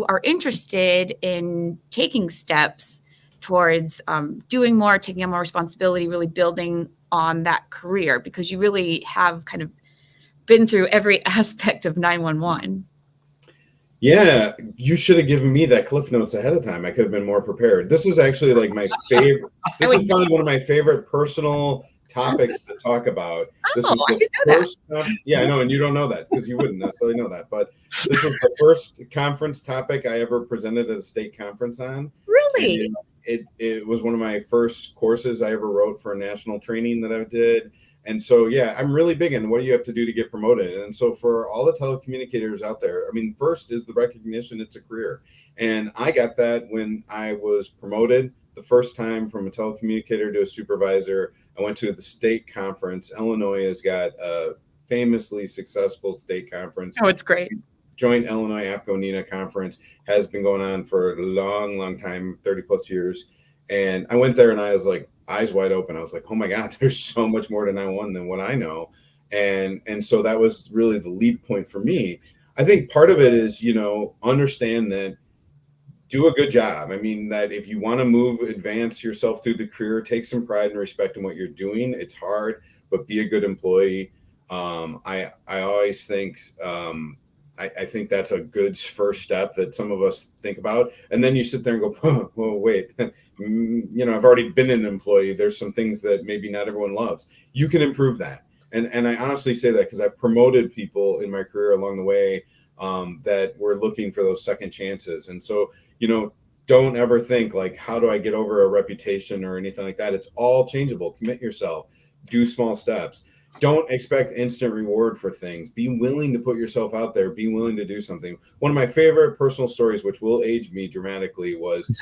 are interested in taking steps towards doing more, taking on more responsibility, really building on that career, because you really have kind of been through every aspect of 911. Yeah, you should have given me that Cliff Notes ahead of time. I could have been more prepared. This is actually like my favorite. This is probably one of my favorite personal topics to talk about. This was I the didn't know first. Yeah, I know, and you don't know that because you wouldn't necessarily know that. But this was the first conference topic I ever presented at a state conference on. Really? And it was one of my first courses I ever wrote for a national training that I did. And so, yeah, I'm really big on what do you have to do to get promoted. And so for all the telecommunicators out there, I mean, first is the recognition it's a career. And I got that when I was promoted the first time from a telecommunicator to a supervisor. I went to the state conference. Illinois has got a famously successful state conference. Oh, it's great. Joint Illinois APCO-NENA conference has been going on for a long, long time, 30 plus years. And I went there and I was like, eyes wide open. I was like, oh my God, there's so much more to 911 than what I know. And so that was really the leap point for me. I think part of it is, understand that do a good job. I mean, that if you want to advance yourself through the career, take some pride and respect in what you're doing. It's hard, but be a good employee. I always think, I think that's a good first step that some of us think about. And then you sit there and go, oh, well, wait, I've already been an employee. There's some things that maybe not everyone loves. You can improve that. And I honestly say that because I've promoted people in my career along the way that were looking for those second chances. And so, don't ever think like, how do I get over a reputation or anything like that? It's all changeable. Commit yourself, do small steps. Don't expect instant reward for things. Be willing to put yourself out there. Be willing to do something. One of my favorite personal stories, which will age me dramatically, was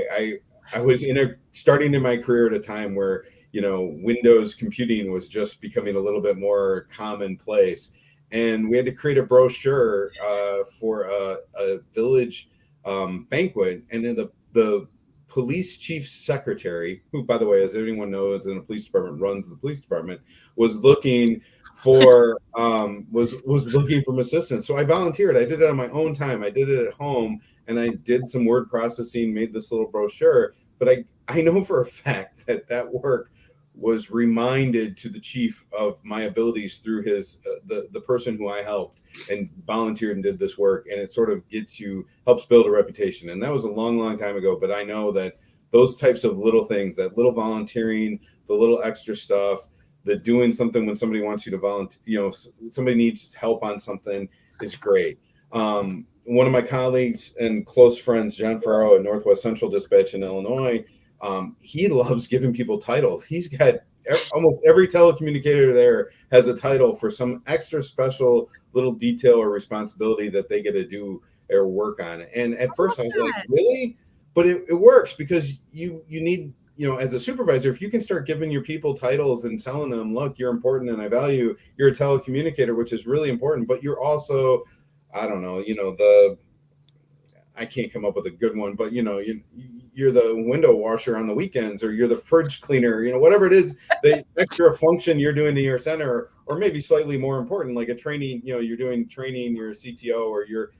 I was starting in my career at a time where Windows computing was just becoming a little bit more commonplace, and we had to create a brochure for a village banquet, and then the police chief secretary, who, by the way, as anyone knows in the police department, runs the police department, was looking for was looking for assistance. So I volunteered. I did it on my own time. I did it at home, and I did some word processing, made this little brochure. But I know for a fact that work was reminded to the chief of my abilities through his the person who I helped and volunteered and did this work, and it sort of helps build a reputation. And that was a long, long time ago, but I know that those types of little things, that little volunteering, the little extra stuff, the doing something when somebody wants you to volunteer, somebody needs help on something, is great. one of my colleagues and close friends, John Farrow at Northwest Central Dispatch in Illinois, he loves giving people titles. He's got almost every telecommunicator there has a title for some extra special little detail or responsibility that they get to do or work on. And at first I was like, really? But it works because you need, as a supervisor, if you can start giving your people titles and telling them, look, you're important and I value, you're a telecommunicator, which is really important, but you're also, I don't know, I can't come up with a good one, but you're the window washer on the weekends, or you're the fridge cleaner, whatever it is, the extra function you're doing in your center, or maybe slightly more important, like a training, you're doing training, you're a CTO, or you're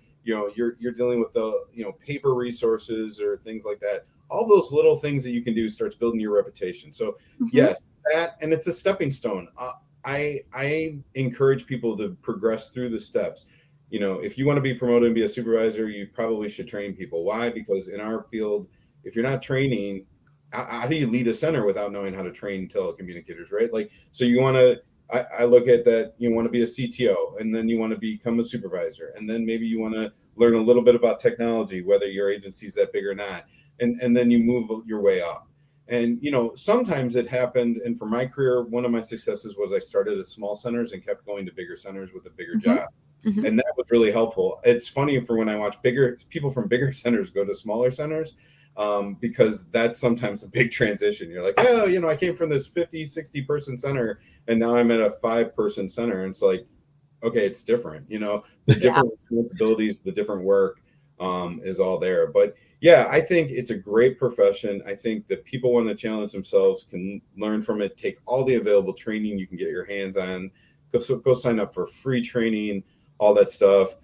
dealing with the, paper resources or things like that. All those little things that you can do starts building your reputation. So yes, that, and it's a stepping stone. I encourage people to progress through the steps. If you want to be promoted and be a supervisor, you probably should train people. Why? Because in our field, if you're not training, how do you lead a center without knowing how to train telecommunicators, right? Like, so you want to, I look at that, you want to be a CTO, and then you want to become a supervisor. And then maybe you want to learn a little bit about technology, whether your agency's that big or not. And then you move your way up. And, sometimes it happened. And for my career, one of my successes was I started at small centers and kept going to bigger centers with a bigger job. And that was really helpful. It's funny for when I watch people from bigger centers go to smaller centers, because that's sometimes a big transition. You're like, oh, I came from this 50, 60 person center, and now I'm at a 5-person center. And it's like, okay, it's different, the different responsibilities, the different work is all there. But yeah, I think it's a great profession. I think that people want to challenge themselves, can learn from it, take all the available training you can get your hands on, go sign up for free training, all that stuff.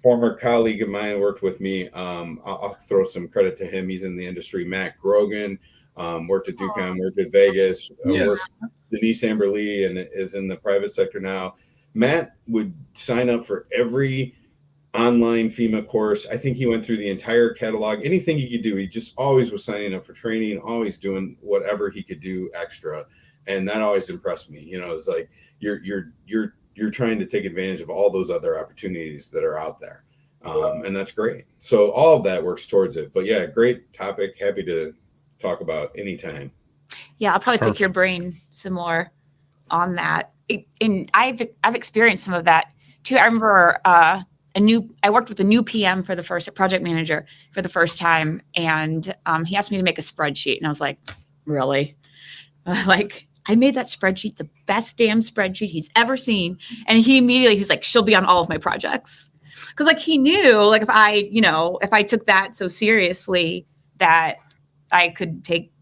Former colleague of mine worked with me. I'll throw some credit to him. He's in the industry. Matt Grogan worked at Ducom, worked at Vegas, worked Denise Amberly, and is in the private sector now. Matt would sign up for every online FEMA course. I think he went through the entire catalog. Anything he could do, he just always was signing up for training, always doing whatever he could do extra, and that always impressed me. It's like you're trying to take advantage of all those other opportunities that are out there. And that's great. So all of that works towards it. But yeah, great topic. Happy to talk about anytime. Yeah, I'll probably pick your brain some more on that. And I've experienced some of that too. I remember I worked with a new PM for the first project manager for the first time. And he asked me to make a spreadsheet. And I was like, really? I made that spreadsheet the best damn spreadsheet he's ever seen. And he's like, she'll be on all of my projects. Because he knew if I took that so seriously that I could take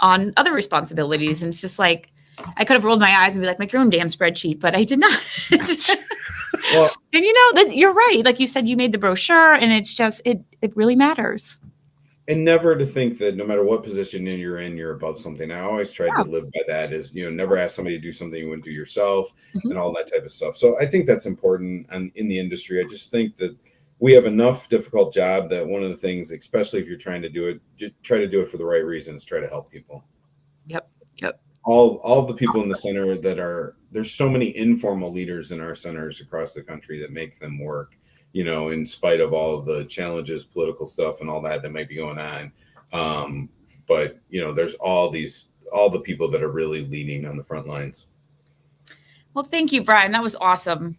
on other responsibilities. And it's just like, I could have rolled my eyes and be like, make your own damn spreadsheet, but I did not. Well, and that you're right. Like you said, you made the brochure, and it's just, it really matters. And never to think that no matter what position you're in, you're above something. I always tried to live by that, is, never ask somebody to do something you wouldn't do yourself, and all that type of stuff. So I think that's important in the industry. I just think that we have enough difficult job that one of the things, especially if you're trying to do it, just try to do it for the right reasons, try to help people. Yep. All of the people in the center there's so many informal leaders in our centers across the country that make them work, in spite of all of the challenges, political stuff and all that might be going on. But there's all the people that are really leading on the front lines. Well, thank you, Brian. That was awesome.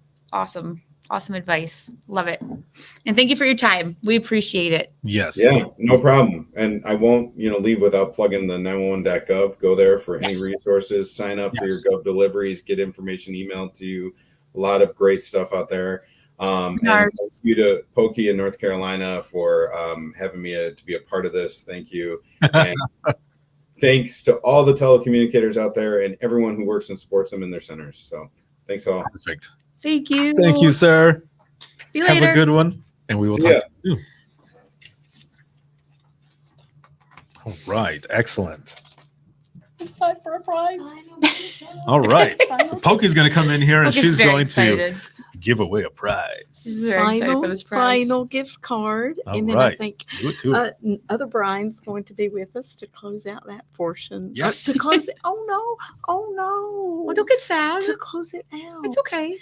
Awesome advice. Love it. And thank you for your time. We appreciate it. Yes. Yeah, no problem. And I won't, leave without plugging the 911.gov. Go there for any resources, sign up for your Gov deliveries, get information emailed to you. A lot of great stuff out there. And thank you to Pokey in North Carolina for having me to be a part of this. Thank you. And thanks to all the telecommunicators out there and everyone who works and supports them in their centers. So thanks all. Perfect. Thank you. Thank you, sir. See you later. Have a good one. And we will talk to you. All right. Excellent. It's time for a prize. All right. So Pokey's going to come in here and she's going to give away a prize. She's very excited for this prize. Final gift card. All and then right. I think Do it to it. other Brian's going to be with us to close out that portion. Yes. To close it. Oh no. Well, don't get sad. To close it out. It's okay.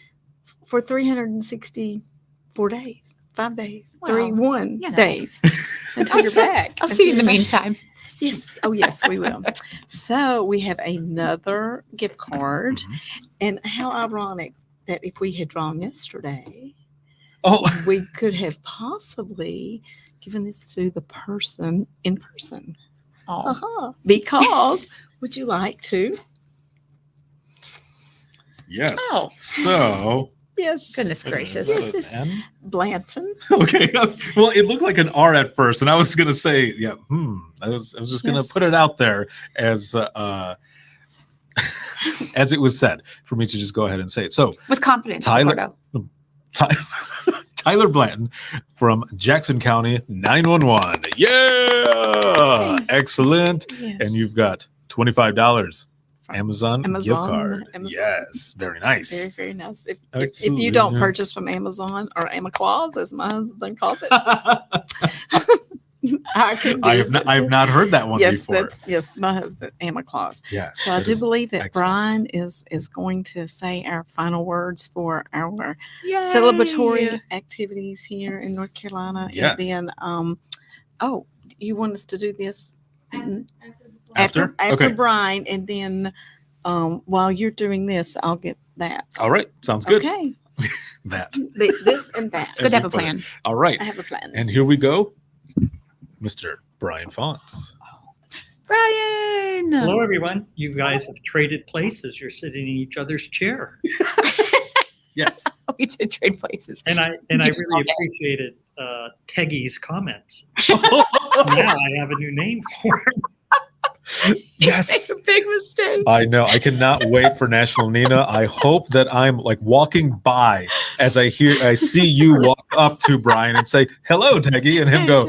For 364 days. 5 days, Well, 1 you know. days until you're back. I'll see you in the Until you're back. meantime. Yes. Oh, yes, we will. So we have another gift card. Mhm. And how ironic that if we had drawn yesterday, Oh, we could have possibly given this to the person in person. Oh, Because would you like to? yes. Oh. So, Yes. goodness gracious. is that Yes, an N? Blanton. Okay. Well, it looked like an R at first, and I was gonna say, yeah. I was just gonna Yes. put it out there as as it was said for me to just go ahead and say it. So With confidence, Tyler- Roberto. Tyler Blanton from Jackson County 911. Yeah, excellent. Yes. And you've got $25 Amazon gift Amazon, card. Amazon. Yes, very nice. Very, very nice. If Excellent. you don't purchase from Amazon or Amaclaus, as my husband calls it, I can I use it have too. not heard that one Yes, before. yes, my husband, Amaclaus. Yes. So I that do is believe that excellent. Brian is going to say our final words for our Yay. celebratory activities here in North Carolina. Yes. And then, oh, you want us to do this After? after Okay. Brian, and then while you're doing this, I'll get that. All right. Sounds good. Okay. That. This and that. It's good to have you a put it. plan. All right. I have a plan. And here we go. Mr. Brian Fonts. Brian. Hello, everyone. You guys have traded places. You're sitting in each other's chair, Yes. We did trade places. and I Keeps us all really day. appreciated Teggy's comments. Now I have a new name for him. Yes. Make a big mistake. I know. I cannot wait for National Nina. I hope that I'm like walking by as I see you walk up to Brian and say, "Hello, Teggy," and him go,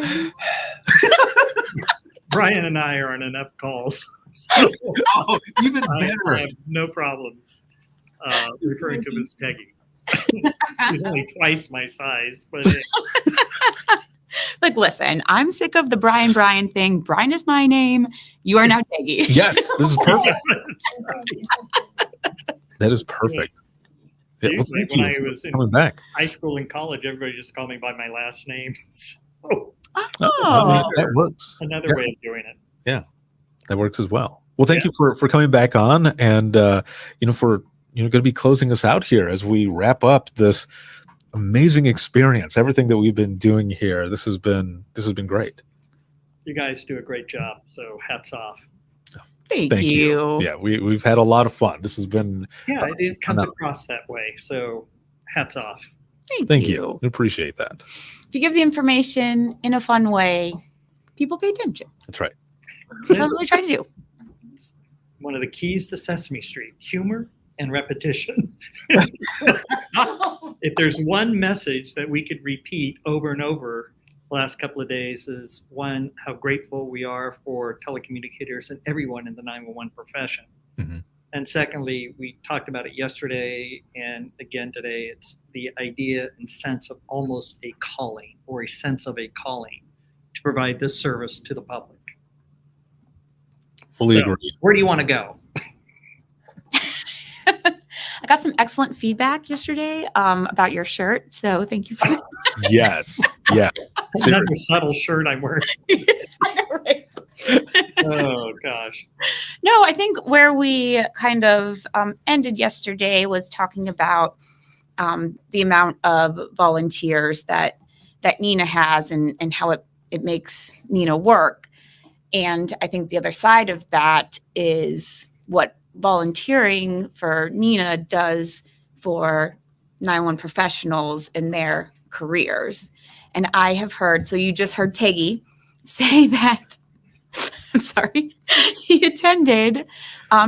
Brian and I are on enough calls. "Oh, even I better." have no problems referring to him as Teggy. He's only twice my size, but Like, listen, I'm sick of the Brian thing. Brian is my name. You are now Peggy. Yes, this is perfect. That is perfect. Yeah, well, usually thank when you I for was in coming back. high school and college, everybody just called me by my last name. So That works. another Yeah. way of doing it. That works as well. Well, thank you for coming back on, and for going to be closing us out here as we wrap up this amazing experience. Everything that we've been doing here, this has been great. You guys do a great job. So hats off. Thank Thank you. you. Yeah, we've had a lot of fun. This has been. Yeah, it comes no. across that way. So hats off. Thank you. We appreciate that. If you give the information in a fun way, people pay attention. That's right. That's what we try to do. One of the keys to Sesame Street, humor and repetition. If there's one message that we could repeat over and over the last couple of days is one, how grateful we are for telecommunicators and everyone in the 911 profession. Mhm. And secondly, we talked about it yesterday and again today, it's the idea and sense of almost a calling or a sense of a calling to provide this service to the public. Fully So, agree. where do you want to go? I got some excellent feedback yesterday about your shirt. So thank you for that. Yes. Yeah. Another subtle shirt I'm wearing. Right. Oh gosh. No, I think where we kind of ended yesterday was talking about the amount of volunteers that Nina has and how it makes Nina work. And I think the other side of that is what volunteering for Nina does for 911 professionals in their careers. And I have heard, so you just heard Teggy say that, I'm sorry, he attended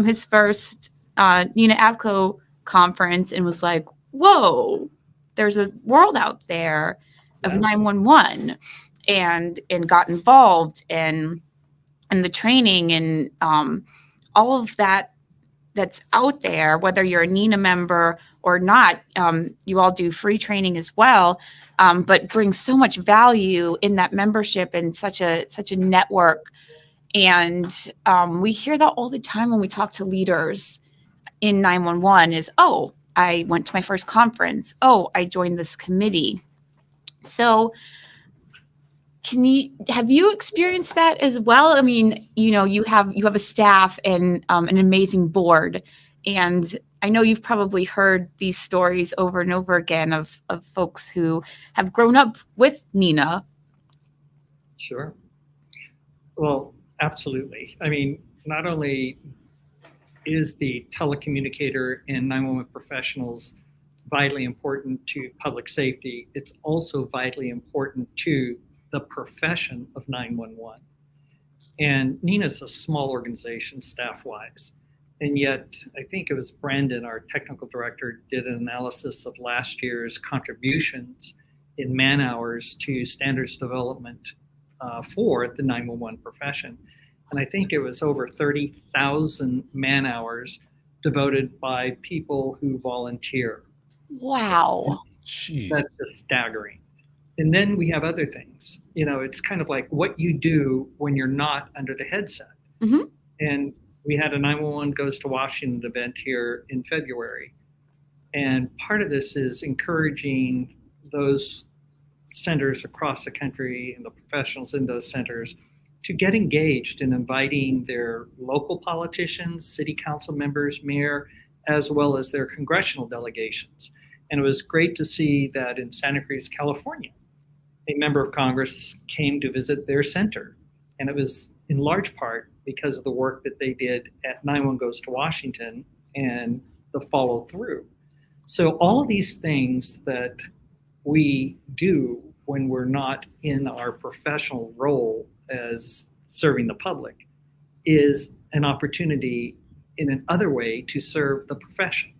his first Nina Avco conference and was like, whoa, there's a world out there of 911 and got involved in the training and all of that that's out there, whether you're a Nina member or not. You all do free training as well, but bring so much value in that membership and such a network. And we hear that all the time when we talk to leaders in 911 is, oh, I went to my first conference. Oh, I joined this committee. So have you experienced that as well? I mean, you have a staff and an amazing board, and I know you've probably heard these stories over and over again of folks who have grown up with Nina. Sure. Well, absolutely. I mean, not only is the telecommunicator and 911 professionals vitally important to public safety, it's also vitally important to the profession of 911. And NINA's a small organization staff-wise. And yet, I think it was Brandon, our technical director, did an analysis of last year's contributions in man hours to standards development for the 911 profession. And I think it was over 30,000 man hours devoted by people who volunteer. Wow. Jeez. That's just staggering. And then we have other things. It's kind of like what you do when you're not under the headset. Mm-hmm. And we had a 911 Goes to Washington event here in February. And part of this is encouraging those centers across the country and the professionals in those centers to get engaged in inviting their local politicians, city council members, mayor, as well as their congressional delegations. And it was great to see that in Santa Cruz, California, a member of Congress came to visit their center. And it was in large part because of the work that they did at 911 Goes to Washington and the follow through. So all of these things that we do when we're not in our professional role as serving the public is an opportunity in another way to serve the profession.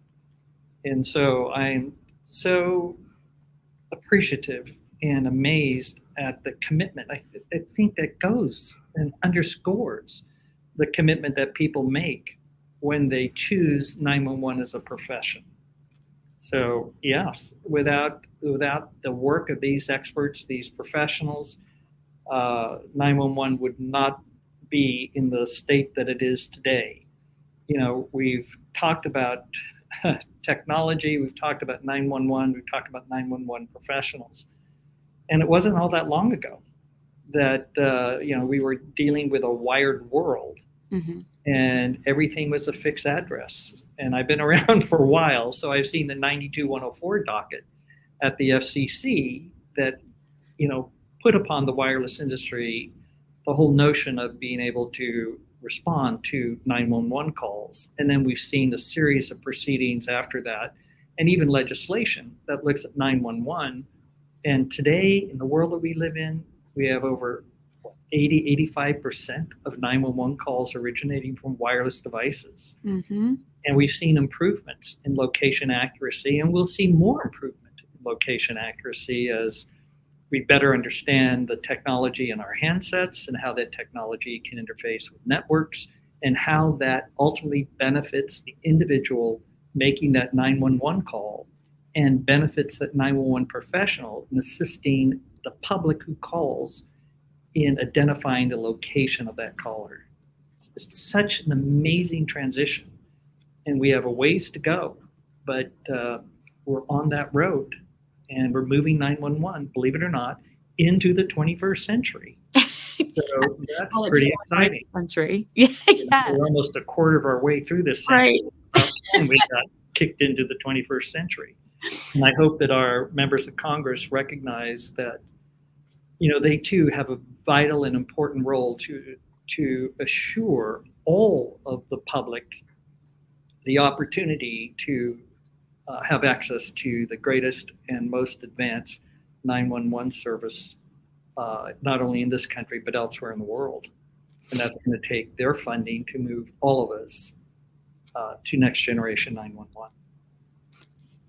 And so I'm so appreciative and amazed at the commitment. I think that goes and underscores the commitment that people make when they choose 911 as a profession. So yes, without the work of these experts, these professionals, 911 would not be in the state that it is today. We've talked about technology, we've talked about 911, we've talked about 911 professionals. And it wasn't all that long ago that we were dealing with a wired world. Mm-hmm. And everything was a fixed address. And I've been around for a while, so I've seen the 92104 docket at the FCC that, put upon the wireless industry the whole notion of being able to respond to 911 calls. And then we've seen a series of proceedings after that, and even legislation that looks at 911. And today, in the world that we live in, we have over 85% of 911 calls originating from wireless devices. Mm-hmm. And we've seen improvements in location accuracy, and we'll see more improvement in location accuracy as we better understand the technology in our handsets and how that technology can interface with networks and how that ultimately benefits the individual making that 911 call and benefits that 911 professional in assisting the public who calls in identifying the location of that caller. It's such an amazing transition, and we have a ways to go, but we're on that road, and we're moving 911, believe it or not, into the 21st century. So that's pretty exciting. Century. Yeah. We're almost a quarter of our way through this century. Right. And we got kicked into the 21st century. And I hope that our members of Congress recognize that, they too have a vital and important role to assure all of the public the opportunity to have access to the greatest and most advanced 911 service, not only in this country, but elsewhere in the world. And that's going to take their funding to move all of us to next generation 911.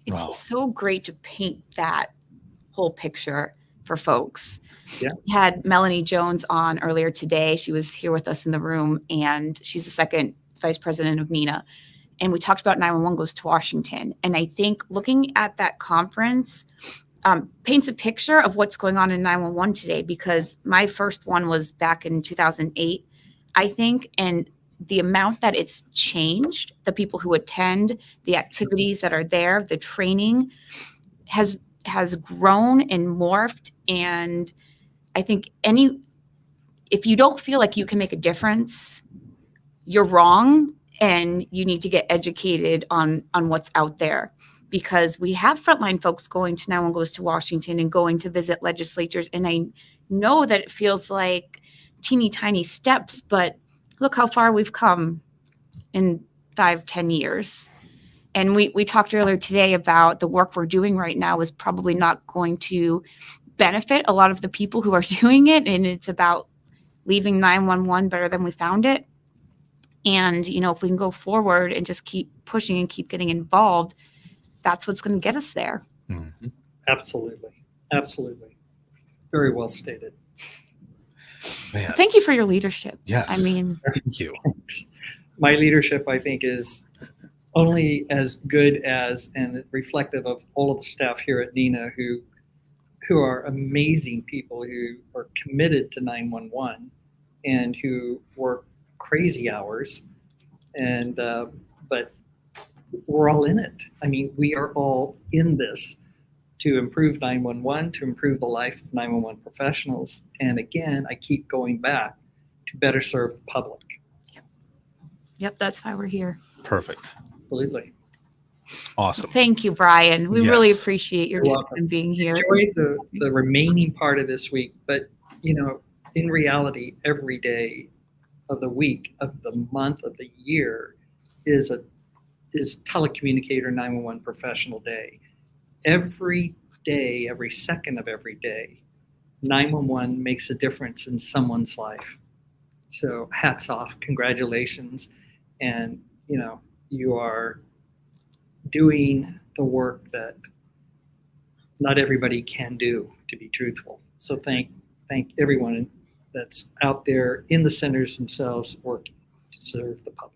It's Wow. so great to paint that whole picture for folks. Yeah. We had Melanie Jones on earlier today. She was here with us in the room, and she's the second vice president of NINA. And we talked about 911 Goes to Washington. And I think looking at that conference paints a picture of what's going on in 911 today, because my first one was back in 2008, I think. And the amount that it's changed, the people who attend, the activities that are there, the training has has grown and morphed. And I think if you don't feel like you can make a difference, you're wrong, and you need to get educated on what's out there, because we have frontline folks going to 911 Goes to Washington and going to visit legislatures. And I know that it feels like teeny tiny steps, but look how far we've come in 5-10 years. And we talked earlier today about the work we're doing right now is probably not going to benefit a lot of the people who are doing it. And it's about leaving 911 better than we found it. And, if we can go forward and just keep pushing and keep getting involved, that's what's going to get us there. Mm-hmm. Absolutely. Absolutely. Very well stated. Man. Thank you for your leadership. Yes. I mean, Thank you. Thanks. My leadership, I think, is only as good as and reflective of all of the staff here at NENA who are amazing people who are committed to 911 and who work crazy hours. And but we're all in it. I mean, we are all in this to improve 911, to improve the life of 911 professionals. And again, I keep going back to better serve the public. yep, that's why we're here. Perfect. Absolutely. Awesome. Thank you, Brian. We really Yes. appreciate your You're time welcome. and being here. Enjoy the remaining part of this week, but in reality, every day of the week, of the month, of the year is telecommunicator 911 professional day. Every day, every second of every day, 911 makes a difference in someone's life. So hats off, congratulations. And you are doing the work that not everybody can do, to be truthful. So thank everyone that's out there in the centers themselves working to serve the public.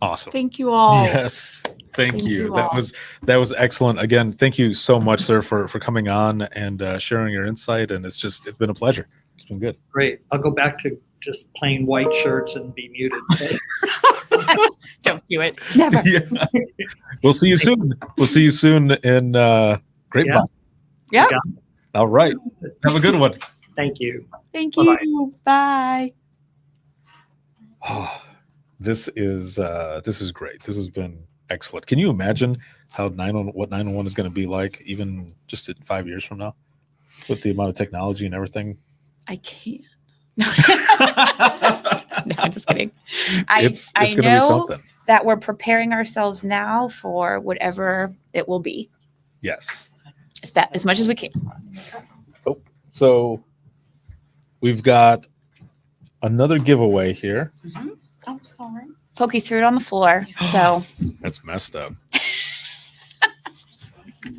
Awesome. Thank you all. Yes. Thank Thank you. you That all. was excellent. Again, thank you so much, sir, for coming on and sharing your insight. And it's been a pleasure. It's been good. Great. I'll go back to just plain white shirts and be muted. Don't do it. Never. Yeah. We'll see you soon. We'll see you soon in Grapevine. Yep. All right. Have a good one. Thank you. Thank Bye-bye. you. Bye. Oh, this is great. This has been excellent. Can you imagine what 911 is going to be like even just in 5 years from now with the amount of technology and everything? I can't. No, no, I'm just kidding. It's I going to be know something. that we're preparing ourselves now for whatever it will be. Yes. As much as we can. So we've got another giveaway here. Oh, sorry. Pokey threw it on the floor. So That's messed up.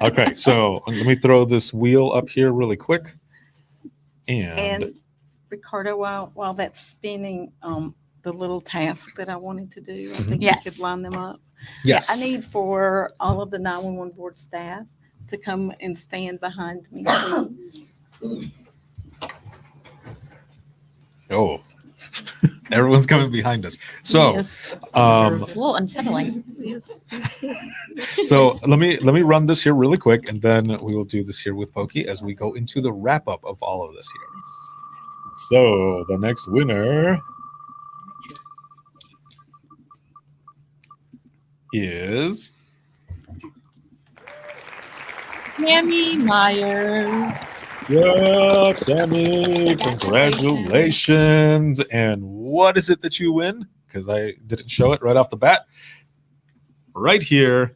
Okay, so let me throw this wheel up here really quick. And Ricardo, while that's spinning, the little task that I wanted to do, I think Yes. you could line them up. yes. I need for all of the 911 board staff to come and stand behind me, please. Oh, everyone's coming behind us. So, Yes. it's a little unsettling. Yes. so let me run this here really quick, and then we will do this here with Pokey as we go into the wrap up of all of this here. So the next winner is Tammy Myers. yeah, Tammy. Congratulations! And what is it that you win? Because I didn't show it right off the bat. Right here,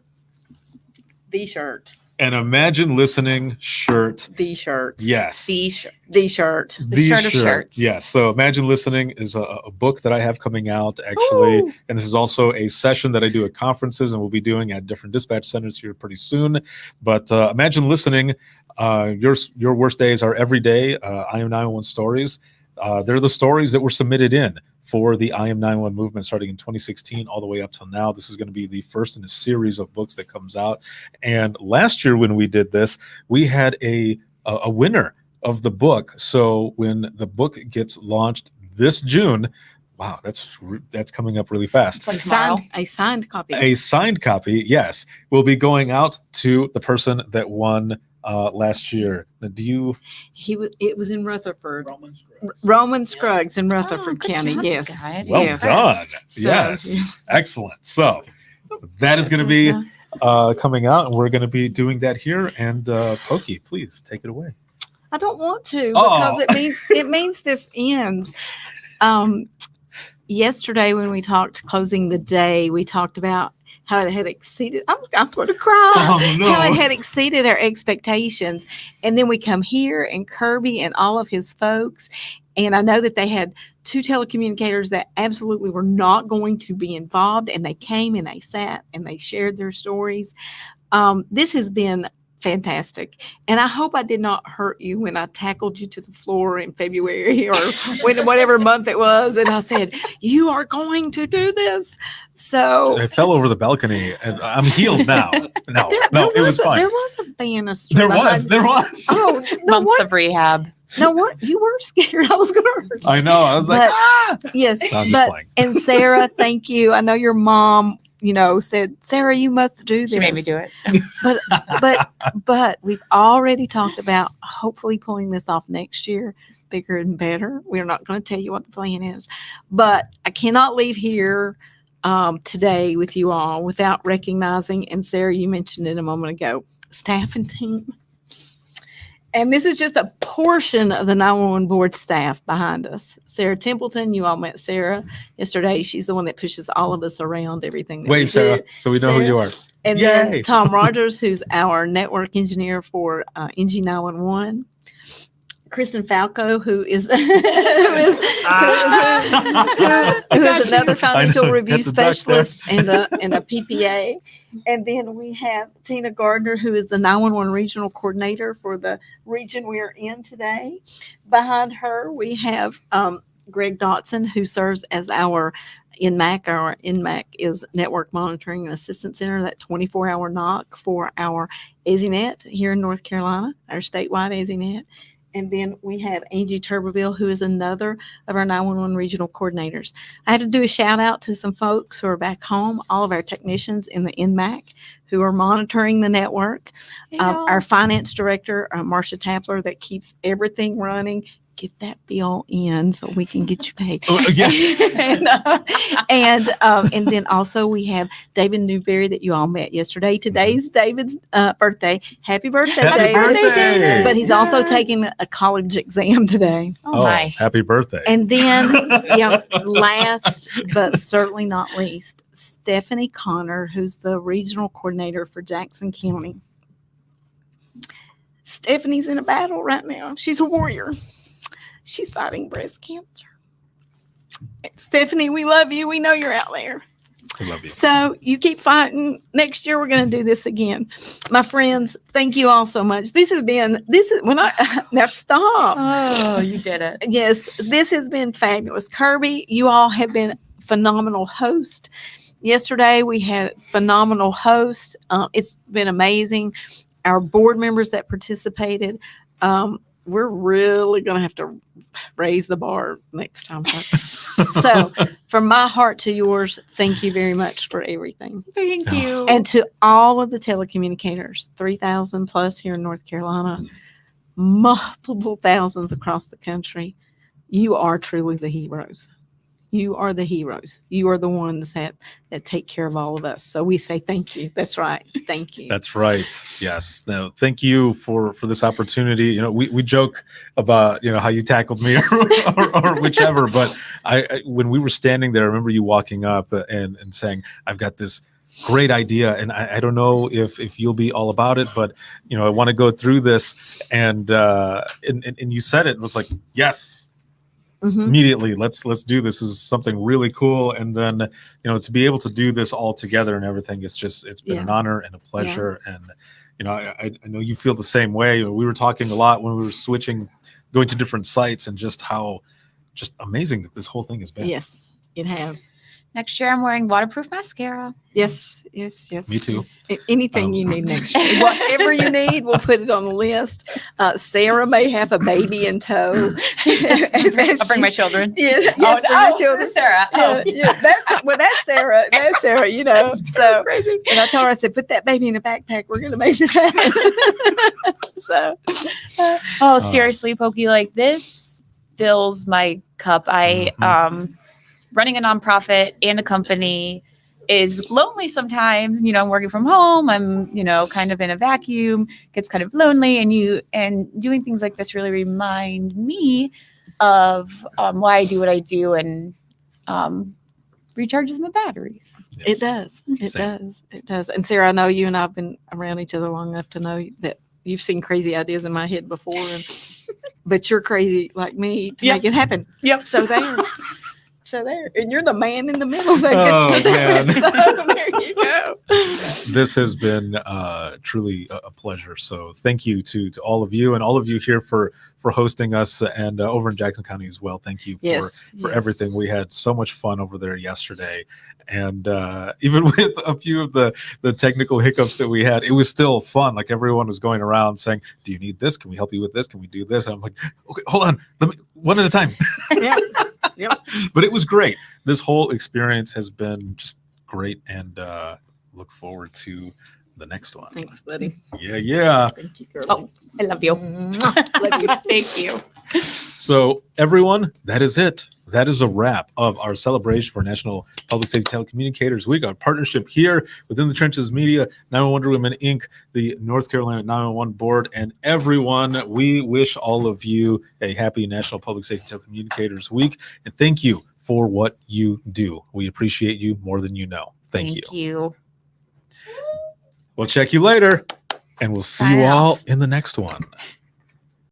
The shirt. an Imagine Listening shirt. The shirt. Yes. The shirt. The shirt. The shirt of shirts. Yes. So Imagine Listening is a book that I have coming out actually. Ooh. And this is also a session that I do at conferences and we'll be doing at different dispatch centers here pretty soon. But Imagine Listening, your worst days are every day. I Am 911 stories. They're the stories that were submitted in for the I Am 911 movement starting in 2016 all the way up till now. This is going to be the first in a series of books that comes out. And last year when we did this, we had a winner of the book. So when the book gets launched this June, wow, that's coming up really fast. It's like tomorrow. A signed copy. A signed copy, yes, will be going out to the person that won last year. Do you? It was in Rutherford. Roman Scruggs in Rutherford good County. job, Yes. guys. Well Yes. done. So, Yes, excellent. So that is going to be coming out, and we're going to be doing that here. And Pokey, please take it away. I don't want to because it means this ends. Yesterday when we talked closing the day, we talked about how it had exceeded. I'm going to cry. Oh, no. How it had exceeded our expectations, and then we come here and Kirby and all of his folks, and I know that they had 2 telecommunicators that absolutely were not going to be involved, and they came and they sat and they shared their stories. This has been fantastic. And I hope I did not hurt you when I tackled you to the floor in February or whatever month it was. And I said, you are going to do this. So I fell over the balcony and I'm healed now. No, it was fine. There was a banister. There was. Oh, no, Months of rehab. No, what? You were scared I was going to hurt you. I know. I was like, Yes. No, I'm just playing. And Sarah, thank you. I know your mom, said, Sarah, you must do this. She made me do it. But we've already talked about hopefully pulling this off next year, bigger and better. We're not going to tell you what the plan is, but I cannot leave here today with you all without recognizing, and Sarah, you mentioned it a moment ago, staff and team. And this is just a portion of the 911 board staff behind us. Sarah Templeton, you all met Sarah yesterday. She's the one that pushes all of us around everything. That Wave, Sarah, so we know who you are. And Yay. then Tom Rogers, who's our network engineer for NG 911. Kristen Falco, who is another financial review specialist and a PPA. And then we have Tina Gardner, who is the 911 regional coordinator for the region we are in today. Behind her, we have Greg Dotson, who serves as our NMAC. Our NMAC is Network Monitoring and Assistance Center, that 24-hour NOC for our AZNet here in North Carolina, our statewide AZNet. And then we have Angie Turbeville, who is another of our 911 regional coordinators. I have to do a shout out to some folks who are back home, all of our technicians in the NMAC who are monitoring the network. Our finance director, Marcia Tapler, that keeps everything running. Get that bill in so we can get you paid. And then also we have David Newberry that you all met yesterday. Today's David's birthday. Happy birthday, David. But he's also taking a college exam today. Oh my. Happy birthday. And then, last but certainly not least, Stephanie Connor, who's the regional coordinator for Jackson County. Stephanie's in a battle right now. She's a warrior. She's fighting breast cancer. Stephanie, we love you. We know you're out there. I love you. So you keep fighting. Next year, we're going to do this again. My friends, thank you all so much. Now stop. Oh, you did it. Yes, this has been fabulous. Kirby, you all have been phenomenal host. Yesterday, we had phenomenal host. It's been amazing. Our board members that participated, we're really going to have to raise the bar next time. So from my heart to yours, thank you very much for everything. Thank you. And to all of the telecommunicators, 3,000 plus here in North Carolina, multiple thousands across the country, you are truly the heroes. You are the heroes. You are the ones that take care of all of us. So we say thank you. That's right. Thank you. That's right. Yes. No, thank you for this opportunity. We joke about, how you tackled me or whichever, but I when we were standing there, I remember you walking up and saying, I've got this great idea. And I don't know if you'll be all about it, but I want to go through this. And you said it was like, yes. Mm-hmm. Immediately, let's do this. This is something really cool, and then to be able to do this all together and everything, it's been an honor and a pleasure. And I know you feel the same way. We were talking a lot when we were going to different sites, and just how amazing that this whole thing has been. Yes, it has. Next year, I'm wearing waterproof mascara. Yes. Me too. Yes. Anything you Um, need next year. Whatever you need, we'll put it on the list. Sarah may have a baby in tow. I'll bring my children. Yeah, yes, for your children. Sarah. Yeah, that's Sarah. That's Sarah, you know. So crazy. and I told her, I said, put that baby in a backpack. We're gonna make this happen. So Seriously, Pokey, like this fills my cup. Running a nonprofit and a company is lonely sometimes. You know, I'm working from home. I'm, kind of in a vacuum, gets kind of lonely, and doing things like this really remind me of why I do what I do and recharges my batteries. it does. It Same. does. It does. And Sarah, I know you and I have been around each other long enough to know that you've seen crazy ideas in my head before, but you're crazy like me to make it happen. Yep. So there, and you're the man in the middle that gets to do man. it. So there you go. This has been truly a pleasure. So thank you to all of you and all of you here for hosting us, and over in Jackson County as well. Thank you for everything. We had so much fun over there yesterday, and even with a few of the technical hiccups that we had, it was still fun. Like everyone was going around saying, "Do you need this? Can we help you with this? Can we do this?" And I'm like, "Okay, hold on, let me one at a time." Yeah. Yep. But it was great. This whole experience has been just great, and look forward to the next one. Thanks, buddy. Yeah. Thank you, girl. Oh, I love you. Love you. Thank you. So everyone, that is it. That is a wrap of our celebration for National Public Safety Telecommunicators Week, our partnership here within the Trenches Media, 911 Women Inc., the North Carolina 911 Board, and everyone. We wish all of you a happy National Public Safety Telecommunicators Week, and thank you for what you do. We appreciate you more than you know. Thank you. We'll check you later, and we'll see Sign you off. all in the next one.